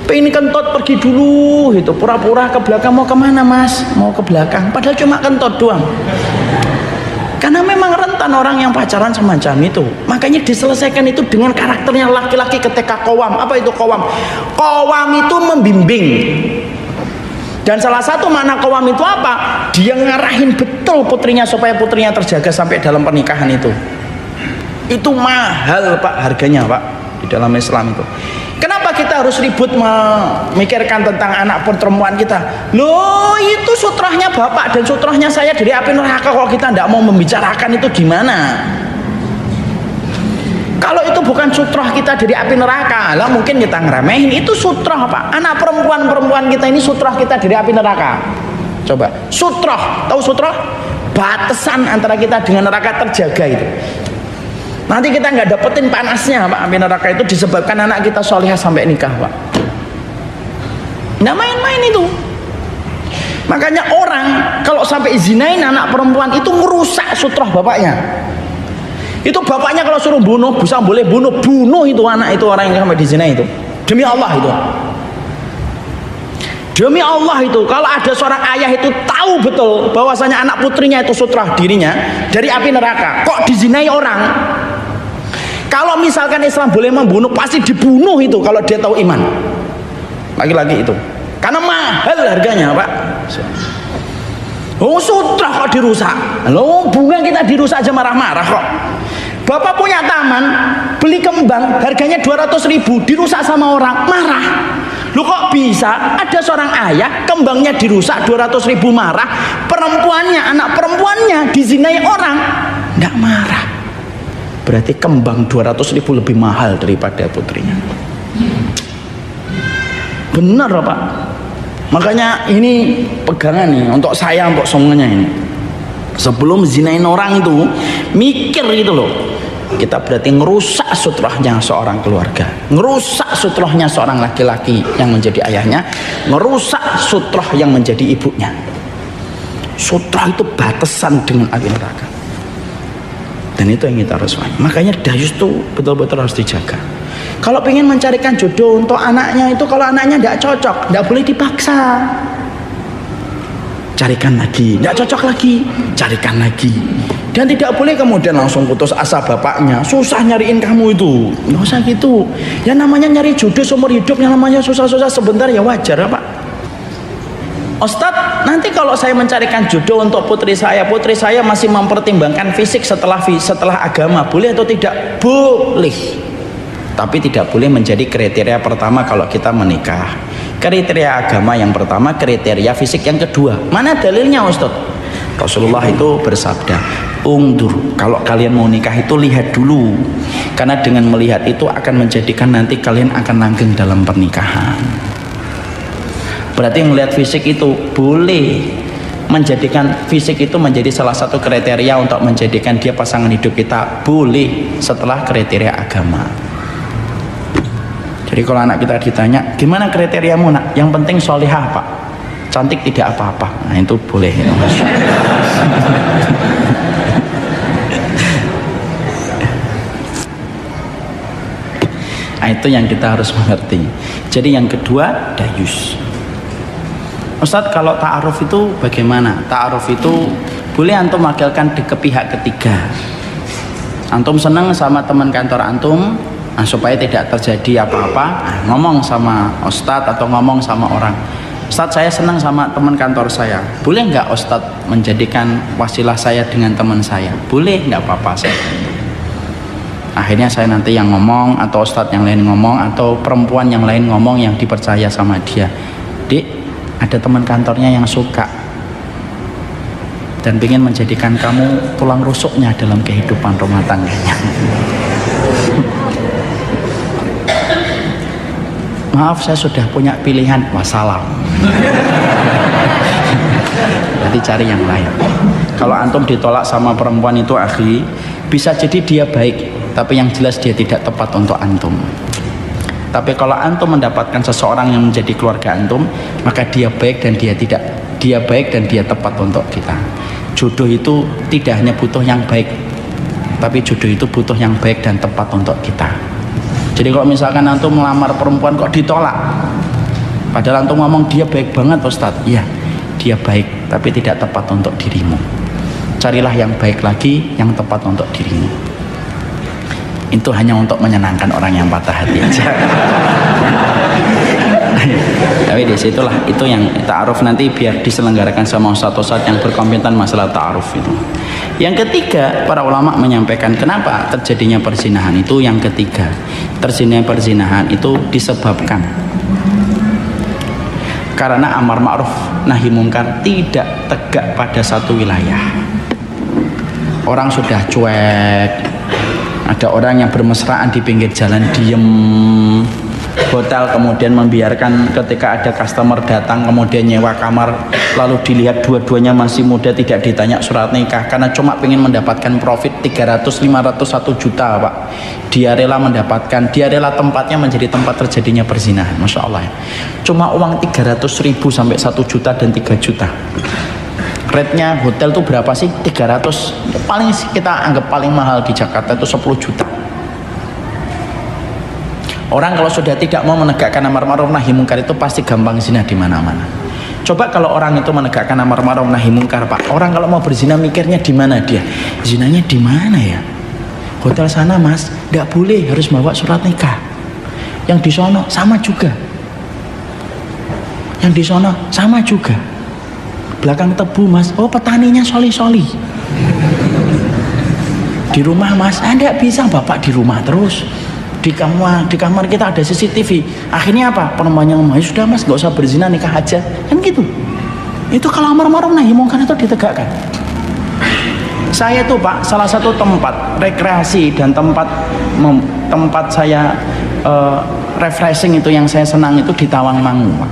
Pengen kentut pergi dulu gitu, pura-pura ke belakang. Mau kemana mas? Mau ke belakang, padahal cuma kentut doang. Karena memang rentan orang yang pacaran semacam itu. Makanya diselesaikan itu dengan karakternya laki-laki ketika qawam. Apa itu qawam? Qawam itu membimbing. Dan salah satu makna qawam itu apa? Dia ngarahin betul putrinya supaya putrinya terjaga sampai dalam pernikahan itu. Itu mahal Pak harganya Pak di dalam Islam itu. Kenapa kita harus ribut memikirkan tentang anak perempuan kita? Loh itu sutrahnya bapak dan sutrahnya saya dari api neraka. Kalau kita tidak mau membicarakan itu gimana? Kalau itu bukan sutrah kita dari api neraka, lah mungkin kita ngeremehin. Itu sutrah Pak. Anak perempuan kita ini sutrah kita dari api neraka. Coba sutrah, tahu sutrah? Batasan antara kita dengan neraka terjaga itu. Nanti kita nggak dapetin panasnya Pak api neraka itu disebabkan anak kita solihah sampai nikah Pak. Nggak main-main itu. Makanya orang kalau sampai zinain anak perempuan itu merusak sutrah bapaknya. Itu bapaknya kalau suruh bunuh bisa boleh bunuh itu anak itu orang yang sampai dizinain itu. Demi Allah itu. Demi Allah itu kalau ada seorang ayah itu tahu betul bahwasanya anak putrinya itu sutrah dirinya dari api neraka, kok dizinai orang? Kalau misalkan Islam boleh membunuh, pasti dibunuh itu kalau dia tahu iman. Lagi-lagi itu. Karena mahal harganya, Pak. Oh, sutrah kok dirusak. Loh, bunga kita dirusak aja marah-marah kok. Bapak punya taman, beli kembang, harganya 200.000, dirusak sama orang, marah. Loh kok bisa? Ada seorang ayah, kembangnya dirusak 200.000 marah, perempuannya, anak perempuannya dizinai orang, enggak marah. Berarti kembang 200.000 lebih mahal daripada putrinya. Benar Pak. Makanya ini pegangan nih untuk saya, untuk semuanya ini. Sebelum zinain orang itu mikir gitu loh. Kita berarti ngerusak sutrahnya seorang keluarga, ngerusak sutrahnya seorang laki-laki yang menjadi ayahnya, ngerusak sutrah yang menjadi ibunya. Sutrah itu batasan dengan api neraka. Dan itu yang kita harus pahami. Makanya dayus itu betul-betul harus dijaga. Kalau ingin mencarikan jodoh untuk anaknya itu, kalau anaknya tidak cocok, tidak boleh dipaksa. Carikan lagi, tidak cocok lagi, carikan lagi. Dan tidak boleh kemudian langsung putus asa bapaknya. Susah nyariin kamu itu, nggak usah gitu. Ya namanya nyari jodoh seumur hidup, yang namanya susah-susah sebentar ya wajar Pak. Ustadz, nanti kalau saya mencarikan jodoh untuk putri saya masih mempertimbangkan fisik setelah agama, boleh atau tidak? Boleh. Tapi tidak boleh menjadi kriteria pertama kalau kita menikah. Kriteria agama yang pertama, kriteria fisik yang kedua. Mana dalilnya Ustadz? Rasulullah itu bersabda, "Ungdur, kalau kalian mau nikah itu lihat dulu. Karena dengan melihat itu akan menjadikan nanti kalian akan langgeng dalam pernikahan." Berarti melihat fisik itu boleh menjadikan fisik itu menjadi salah satu kriteria untuk menjadikan dia pasangan hidup kita, boleh setelah kriteria agama. Jadi kalau anak kita ditanya, gimana kriteriamu nak? Yang penting solihah Pak, cantik tidak apa-apa. Nah itu boleh ya, Mas. Nah itu yang kita harus mengerti. Jadi yang kedua, dayus. Ustadz, kalau ta'aruf itu bagaimana? Ta'aruf itu boleh antum wakilkan ke pihak ketiga. Antum senang sama teman kantor antum, nah, supaya tidak terjadi apa-apa, ngomong sama ustadz atau ngomong sama orang, Ustadz saya senang sama teman kantor saya, boleh nggak Ustadz menjadikan wasilah saya dengan teman saya? Boleh, nggak apa-apa saya. Akhirnya saya nanti yang ngomong, atau ustadz yang lain ngomong, atau perempuan yang lain ngomong yang dipercaya sama dia, Dik, ada teman kantornya yang suka dan ingin menjadikan kamu tulang rusuknya dalam kehidupan rumah tangganya. Maaf, saya sudah punya pilihan. Wassalam. Berarti cari yang lain. Kalau antum ditolak sama perempuan itu, akhi, bisa jadi dia baik, tapi yang jelas dia tidak tepat untuk antum. Tapi kalau antum mendapatkan seseorang yang menjadi keluarga antum, maka dia baik dan dia baik dan dia tepat untuk kita. Jodoh itu tidak hanya butuh yang baik, tapi jodoh itu butuh yang baik dan tepat untuk kita. Jadi kalau misalkan antum melamar perempuan kok ditolak, padahal antum ngomong dia baik banget Ustadz, iya dia baik tapi tidak tepat untuk dirimu. Carilah yang baik lagi, yang tepat untuk dirimu. Itu hanya untuk menyenangkan orang yang patah hati aja. Tapi disitulah itu yang ta'aruf nanti biar diselenggarakan sama ustadz-ustadz yang berkompeten masalah ta'aruf itu. Yang ketiga, para ulama menyampaikan kenapa terjadinya perzinahan itu. Yang ketiga, terjadinya perzinahan itu disebabkan karena amar ma'ruf nahi mungkar tidak tegak pada satu wilayah. Orang sudah cuek, ada orang yang bermesraan di pinggir jalan diem, hotel kemudian membiarkan ketika ada customer datang kemudian nyewa kamar, lalu dilihat dua-duanya masih muda, tidak ditanya surat nikah karena cuma ingin mendapatkan profit 300, 500, 1 juta Pak. Dia rela tempatnya menjadi tempat terjadinya perzinahan. Masya Allah ya. Cuma uang 300.000 sampai 1 juta dan 3 juta. Rate-nya hotel tuh berapa sih? 300. Paling kita anggap paling mahal di Jakarta itu 10 juta. Orang kalau sudah tidak mau menegakkan amar ma'ruf nahi mungkar itu pasti gampang zina di mana-mana. Coba kalau orang itu menegakkan amar ma'ruf nahi mungkar, Pak. Orang kalau mau berzina mikirnya di mana dia? Zinanya di mana ya? Hotel sana, Mas. Enggak boleh, harus bawa surat nikah. Yang di sono sama juga. Yang di sono sama juga. Belakang tebu, Mas. Oh, petaninya soli-soli. Di rumah, Mas. Enggak bisa, Bapak di rumah terus. Di kamar kita ada CCTV. Akhirnya apa? Penemuannya ngomong, sudah Mas, gak usah berzina, nikah aja. Kan gitu. Itu kalau amar ma'ruf nahi mungkar itu ditegakkan. Saya tuh Pak, salah satu tempat rekreasi dan tempat saya refreshing itu yang saya senang itu di Tawangmangu, Pak.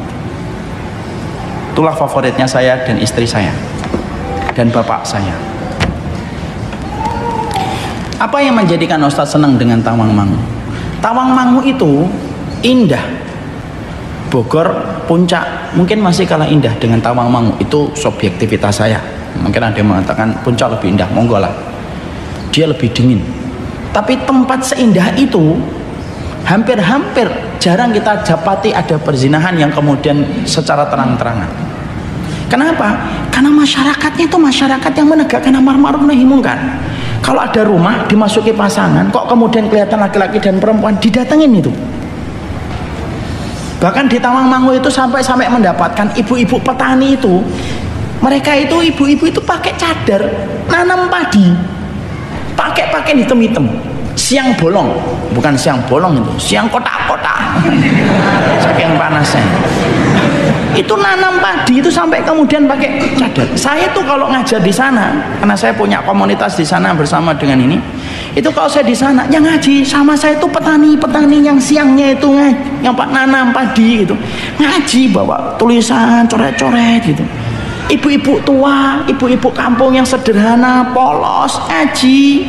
Itulah favoritnya saya dan istri saya dan bapak saya. Apa yang menjadikan Ustadz senang dengan Tawangmangu? Tawangmangu itu indah. Bogor puncak mungkin masih kalah indah dengan Tawangmangu. Itu subjektivitas saya. Mungkin ada yang mengatakan puncak lebih indah, monggo lah. Dia lebih dingin. Tapi tempat seindah itu hampir-hampir jarang kita dapati ada perzinahan yang kemudian secara terang-terangan. Kenapa? Karena masyarakatnya itu masyarakat yang menegakkan amar ma'ruf nahi mungkar. Kalau ada rumah dimasuki pasangan, kok kemudian kelihatan laki-laki dan perempuan didatengin itu. Bahkan di Tawangmangu itu sampai mendapatkan ibu-ibu petani itu, mereka itu ibu-ibu itu pakai cadar nanam padi, pakai pakaian hitam-hitam, siang bolong, bukan siang bolong itu, siang kotak-kotak, saking panasnya. Itu nanam padi itu sampai kemudian pakai cadar. Saya tuh kalau ngajar di sana, karena saya punya komunitas di sana bersama dengan ini, itu kalau saya di sana yang ngaji sama saya itu petani yang siangnya itu yang nanam padi gitu, ngaji bawa tulisan coret-coret gitu. Ibu-ibu tua, ibu-ibu kampung yang sederhana, polos, ngaji.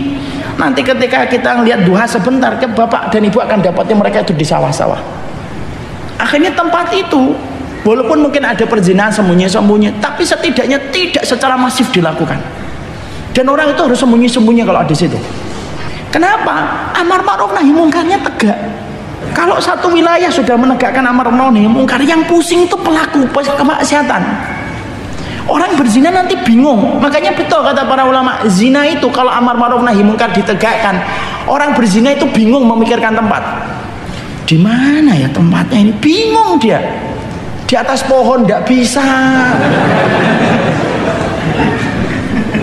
Nanti ketika kita ngelihat duha sebentar, bapak dan ibu akan dapatnya mereka itu di sawah-sawah. Akhirnya tempat itu walaupun mungkin ada perzinahan sembunyi-sembunyi, tapi setidaknya tidak secara masif dilakukan. Dan orang itu harus sembunyi-sembunyi kalau ada di situ. Kenapa? Amar ma'ruf nahi mungkarnya tegak. Kalau satu wilayah sudah menegakkan amar ma'ruf nahi mungkar, yang pusing itu pelaku kemaksiatan. Orang berzina nanti bingung. Makanya betul kata para ulama, zina itu kalau amar ma'ruf nahi mungkar ditegakkan, orang berzina itu bingung memikirkan tempat. Di mana ya tempatnya ini? Bingung dia. Di atas pohon tidak bisa,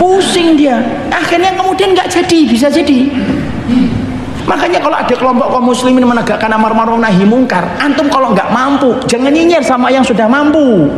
pusing dia, akhirnya kemudian nggak jadi, bisa jadi. Makanya kalau ada kelompok kaum muslimin menegakkan amar ma'ruf nahi mungkar, antum kalau nggak mampu jangan nyinyir sama yang sudah mampu,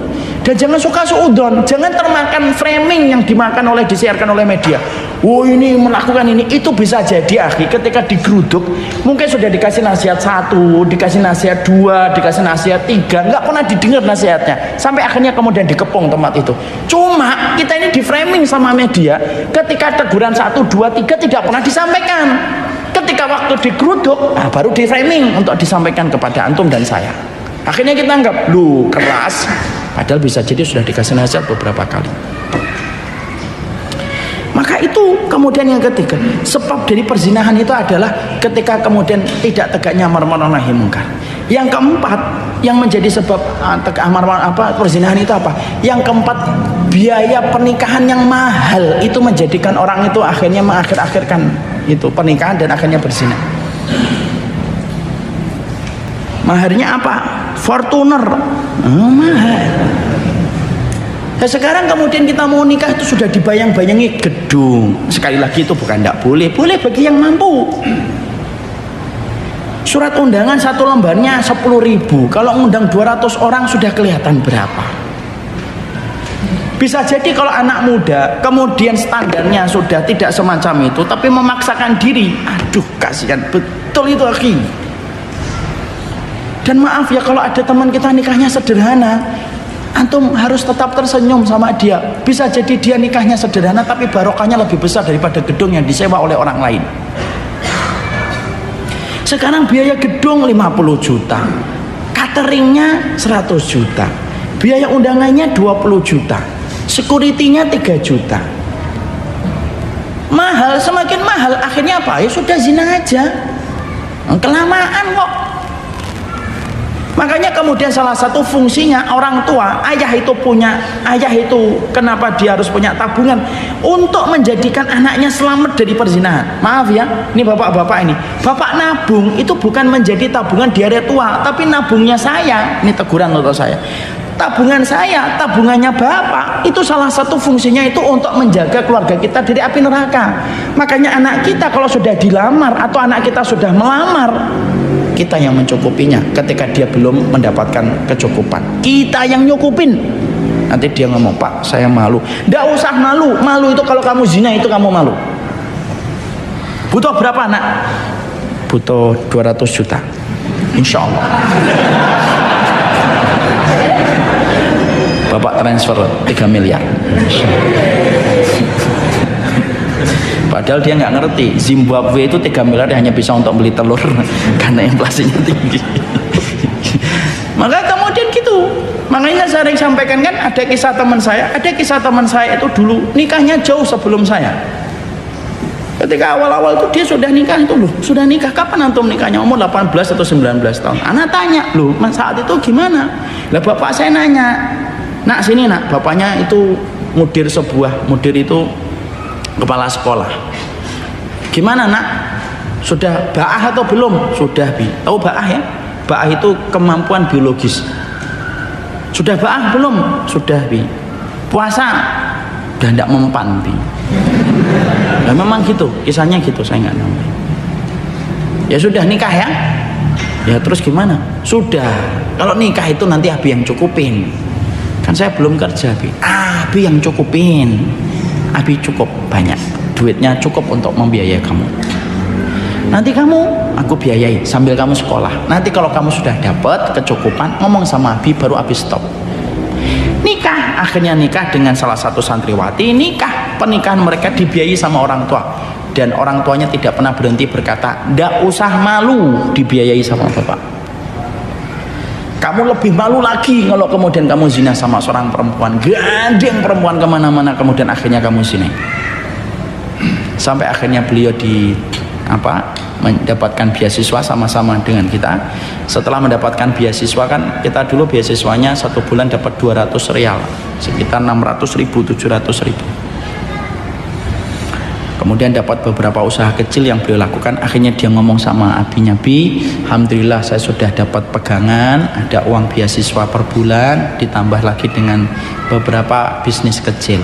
dan jangan suka suudon, jangan termakan framing yang disiarkan oleh media. Oh ini melakukan ini, itu bisa jadi akhi ketika digeruduk mungkin sudah dikasih nasihat 1, dikasih nasihat 2, dikasih nasihat 3, nggak pernah didengar nasihatnya, sampai akhirnya kemudian dikepung tempat itu. Cuma kita ini di framing sama media, ketika teguran 1, 2, 3 tidak pernah disampaikan. ketika waktu digeruduk, baru di framing untuk disampaikan kepada antum dan saya. Akhirnya kita anggap, lu keras, padahal bisa jadi sudah dikasih nasihat beberapa kali. Maka itu kemudian yang ketiga, sebab dari perzinahan itu adalah ketika kemudian tidak tegaknya amar ma'ruf nahi munkar. Yang keempat, yang menjadi sebab perzinahan itu apa? Yang keempat, biaya pernikahan yang mahal itu menjadikan orang itu akhirnya mengakhir-akhirkan itu pernikahan dan akhirnya berzina. Maharnya apa? Fortuner. Mahal. Nah, sekarang kemudian kita mau nikah itu sudah dibayang-bayangi gedung. Sekali lagi itu bukan tidak boleh, boleh bagi yang mampu. Surat undangan satu lembarnya 10.000. Kalau undang 200 orang sudah kelihatan berapa. Bisa jadi kalau anak muda kemudian standarnya sudah tidak semacam itu, tapi memaksakan diri, aduh kasihan betul itu akhi. Dan maaf ya kalau ada teman kita nikahnya sederhana, antum harus tetap tersenyum sama dia. Bisa jadi dia nikahnya sederhana tapi barokahnya lebih besar daripada gedung yang disewa oleh orang lain. Sekarang biaya gedung 50 juta, cateringnya 100 juta, biaya undangannya 20 juta, security-nya 3 juta. Mahal, semakin mahal. Akhirnya apa? Ya sudah zina aja. Kelamaan kok. Makanya kemudian salah satu fungsinya orang tua, ayah itu kenapa dia harus punya tabungan? Untuk menjadikan anaknya selamat dari perzinahan. Maaf ya, ini bapak-bapak ini. Bapak nabung itu bukan menjadi tabungan di hari tua, tapi nabungnya saya. Ini teguran untuk saya. Tabungan saya, tabungannya bapak, itu salah satu fungsinya itu untuk menjaga keluarga kita dari api neraka. Makanya anak kita kalau sudah dilamar atau anak kita sudah melamar, kita yang mencukupinya ketika dia belum mendapatkan kecukupan. Kita yang nyukupin. Nanti dia ngomong, Pak saya malu. Nggak usah malu. Malu itu kalau kamu zina itu kamu malu. Butuh berapa anak? Butuh 200 juta Insya Allah. Bapak transfer 3 miliar. Padahal dia nggak ngerti Zimbabwe itu 3 miliar hanya bisa untuk beli telur karena inflasinya tinggi. Maka kemudian gitu. Makanya saya sering sampaikan kan ada kisah teman saya itu dulu nikahnya jauh sebelum saya. Ketika awal-awal itu dia sudah nikah itu loh, sudah nikah kapan antum nikahnya? Umur 18 atau 19 tahun. Anak tanya, loh saat itu gimana? Lah bapak saya nanya, nak sini nak, bapaknya itu mudir itu kepala sekolah. Gimana nak? Sudah ba'ah atau belum? Sudah bi. Tahu ba'ah ya? Ba'ah itu kemampuan biologis. Sudah ba'ah belum? Sudah bi. Puasa? Udah tidak mempan bi. Nah, memang gitu, kisahnya gitu, saya nggak tahu. Ya sudah nikah ya? Ya terus gimana? Sudah. Kalau nikah itu nanti Abi yang cukupin. Kan saya belum kerja bi. Abi yang cukupin. Abi cukup banyak, duitnya cukup untuk membiayai kamu. Nanti aku biayai sambil kamu sekolah. Nanti kalau kamu sudah dapat kecukupan, ngomong sama Abi, baru Abi stop. Nikah, akhirnya nikah dengan salah satu santriwati. Pernikahan mereka dibiayai sama orang tua. Dan orang tuanya tidak pernah berhenti berkata, ndak usah malu dibiayai sama bapak. Kamu lebih malu lagi kalau kemudian kamu zina sama seorang perempuan, gandeng perempuan kemana-mana, kemudian akhirnya kamu zina. Sampai akhirnya beliau mendapatkan beasiswa sama-sama dengan kita. Setelah mendapatkan beasiswa kan kita dulu beasiswanya 1 bulan dapat 200 rial, sekitar 600.000 700.000. Kemudian dapat beberapa usaha kecil yang beliau lakukan. Akhirnya dia ngomong sama abinya, Bi, alhamdulillah saya sudah dapat pegangan, ada uang beasiswa per bulan, ditambah lagi dengan beberapa bisnis kecil.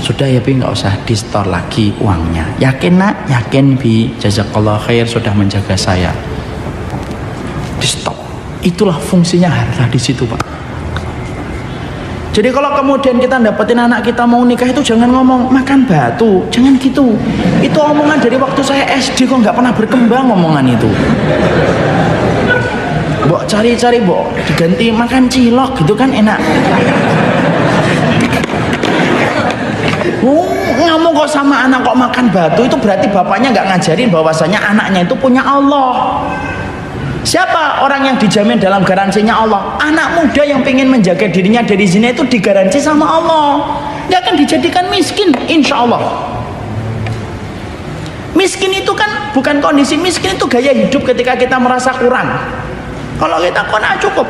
Sudah ya Bi, nggak usah di store lagi uangnya. Yakin nak? Yakin Bi, jazakallah khair sudah menjaga saya. Di stop. Itulah fungsinya harta di situ Pak. Jadi kalau kemudian kita dapetin anak kita mau nikah itu jangan ngomong makan batu, jangan gitu. Itu omongan dari waktu saya SD kok nggak pernah berkembang omongan itu. Mbok cari-cari mbok diganti makan cilok gitu kan enak. Ngomong kok sama anak kok makan batu, itu berarti bapaknya nggak ngajarin bahwasanya anaknya itu punya Allah. Siapa orang yang dijamin dalam garansinya Allah? Anak muda yang pengen menjaga dirinya dari zina itu digaransi sama Allah. Dia akan dijadikan miskin, insya Allah. Miskin itu kan bukan kondisi, miskin itu gaya hidup ketika kita merasa kurang. Kalau kita kurang cukup.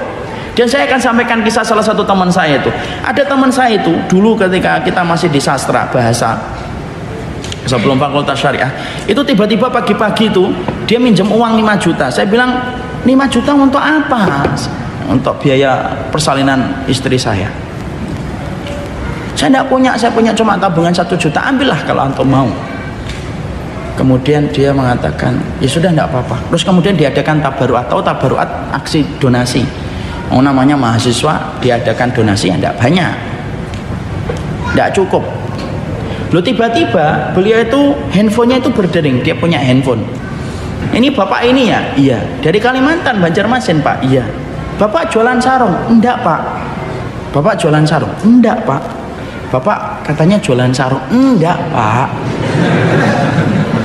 Dan saya akan sampaikan kisah salah satu teman saya itu. Ada teman saya itu dulu ketika kita masih di sastra bahasa, sebelum fakultas syariah, itu tiba-tiba pagi-pagi itu dia minjem uang 5 juta. Saya bilang, 5 juta untuk apa? Untuk biaya persalinan istri saya. Saya tidak punya, saya punya cuma tabungan 1 juta. Ambillah kalau antum mau. Kemudian dia mengatakan, ya sudah tidak apa-apa. Terus kemudian diadakan tabaruat, atau tabaruat aksi donasi. Namanya mahasiswa diadakan donasi yang tidak banyak, tidak cukup. Loh, tiba-tiba beliau itu handphonenya itu berdering, dia punya handphone. Ini bapak ini ya? Iya. Dari Kalimantan, Banjarmasin pak? Iya. Bapak jualan sarung? Enggak pak. Bapak jualan sarung? Enggak pak. Bapak katanya jualan sarung? Enggak pak.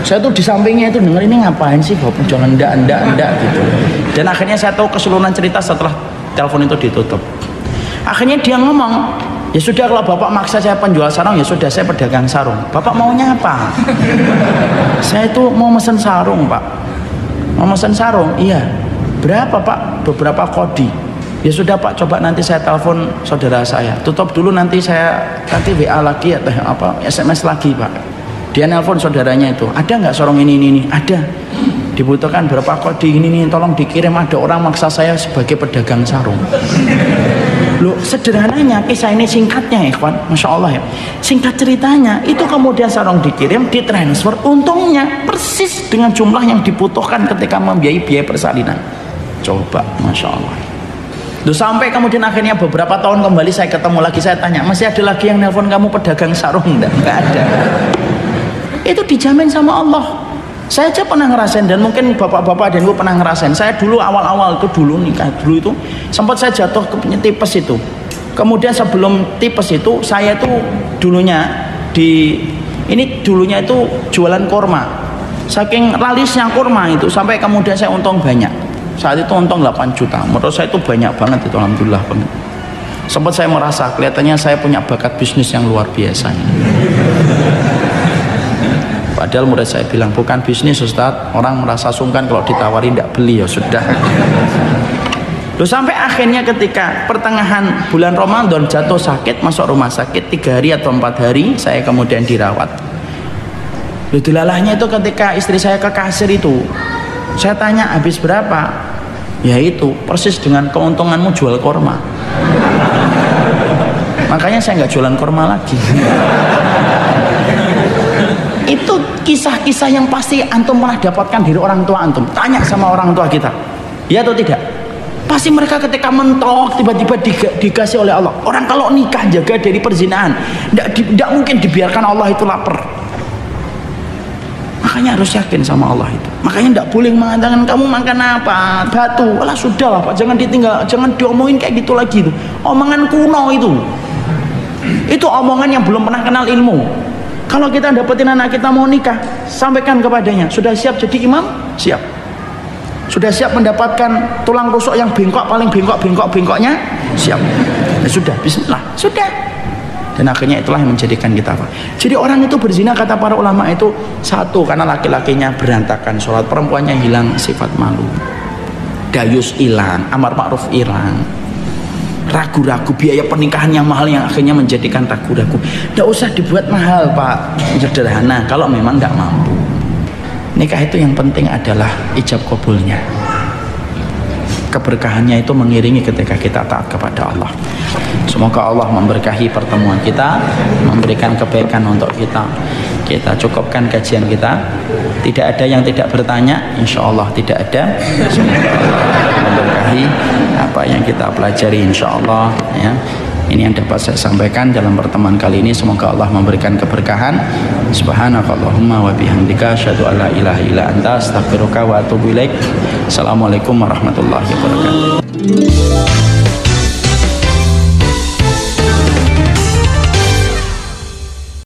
Saya tuh di sampingnya itu denger, ini ngapain sih bapak jualan? Enggak gitu. Dan akhirnya saya tahu keseluruhan cerita setelah telepon itu ditutup. Akhirnya dia ngomong, ya sudah kalau bapak maksa saya penjual sarung, ya sudah saya pedagang sarung. Bapak maunya apa? Saya itu mau mesen sarung pak. Mau mesen sarung? Iya. Berapa pak? Beberapa kodi. Ya sudah pak, coba nanti saya telepon saudara saya. Tutup dulu, nanti saya nanti WA lagi atau apa SMS lagi pak. Dia nelpon saudaranya itu, ada nggak sarung ini? Ada. Dibutuhkan berapa kode ini, tolong dikirim, ada orang maksa saya sebagai pedagang sarung. Loh, sederhananya kisah ini singkatnya ikhwan, Masya Allah ya, singkat ceritanya itu kemudian sarung dikirim, ditransfer, untungnya persis dengan jumlah yang dibutuhkan ketika membiayai biaya persalinan. Coba, Masya Allah. Loh, sampai kemudian akhirnya beberapa tahun kembali saya ketemu lagi, saya tanya, masih ada lagi yang nelpon kamu pedagang sarung? Enggak ada. Itu dijamin sama Allah. Saya aja pernah ngerasain, dan mungkin bapak-bapak dan ibu pernah ngerasain. Saya dulu awal-awal itu dulu nikah dulu itu sempat saya jatuh ke tipes itu. Kemudian sebelum tipes itu saya itu dulunya dulunya itu jualan kurma. Saking lalisnya kurma itu sampai kemudian saya untung banyak. Saat itu untung 8 juta. Menurut saya itu banyak banget itu, alhamdulillah banget. Sempat saya merasa kelihatannya saya punya bakat bisnis yang luar biasa. Padahal murid saya bilang, bukan bisnis Ustadz, orang merasa sungkan kalau ditawari tidak beli, ya sudah. Loh, sampai akhirnya ketika pertengahan bulan Ramadan jatuh sakit, masuk rumah sakit 3 hari atau 4 hari, saya kemudian dirawat. Loh, dilalahnya itu ketika istri saya ke kasir itu, saya tanya habis berapa? Ya itu, persis dengan keuntunganmu jual korma. Makanya saya nggak jualan korma lagi. Itu kisah-kisah yang pasti antum pernah dapatkan dari orang tua antum. Tanya sama orang tua kita, ya atau tidak? Pasti mereka ketika mentok tiba-tiba dikasih oleh Allah. Orang kalau nikah jaga dari perzinahan, tidak mungkin dibiarkan Allah itu lapar. Makanya harus yakin sama Allah itu. Makanya tidak boleh mengatakan kamu makan apa, batu. Alah sudahlah pak, jangan ditinggal, jangan diomongin kayak gitu lagi itu. Omongan kuno itu. Itu omongan yang belum pernah kenal ilmu. Kalau kita dapetin anak kita mau nikah, sampaikan kepadanya, sudah siap jadi imam? Siap. Sudah siap mendapatkan tulang rusuk yang bengkok, paling bengkoknya? Siap. Ya sudah, bismillah, sudah. Dan akhirnya itulah yang menjadikan kita apa? Jadi orang itu berzina, kata para ulama itu, satu, karena laki-lakinya berantakan sholat, perempuannya hilang sifat malu, dayus hilang, amar ma'ruf hilang, ragu-ragu, biaya pernikahan yang mahal yang akhirnya menjadikan ragu-ragu. Tidak usah dibuat mahal pak, sederhana kalau memang tidak mampu. Nikah itu yang penting adalah ijab kabulnya, keberkahannya itu mengiringi ketika kita taat kepada Allah. Semoga Allah memberkahi pertemuan kita, memberikan kebaikan untuk kita. Kita cukupkan kajian kita. Tidak ada yang tidak bertanya, insya Allah tidak ada. Semoga Allah memberkahi apa yang kita pelajari, insya Allah ya. Ini yang dapat saya sampaikan dalam pertemuan kali ini. Semoga Allah memberikan keberkahan. Subhanakallahumma wa bihamdika asyhadu an la ilaha illa anta astaghfiruka wa atubu ilaik. Assalamualaikum warahmatullahi wabarakatuh.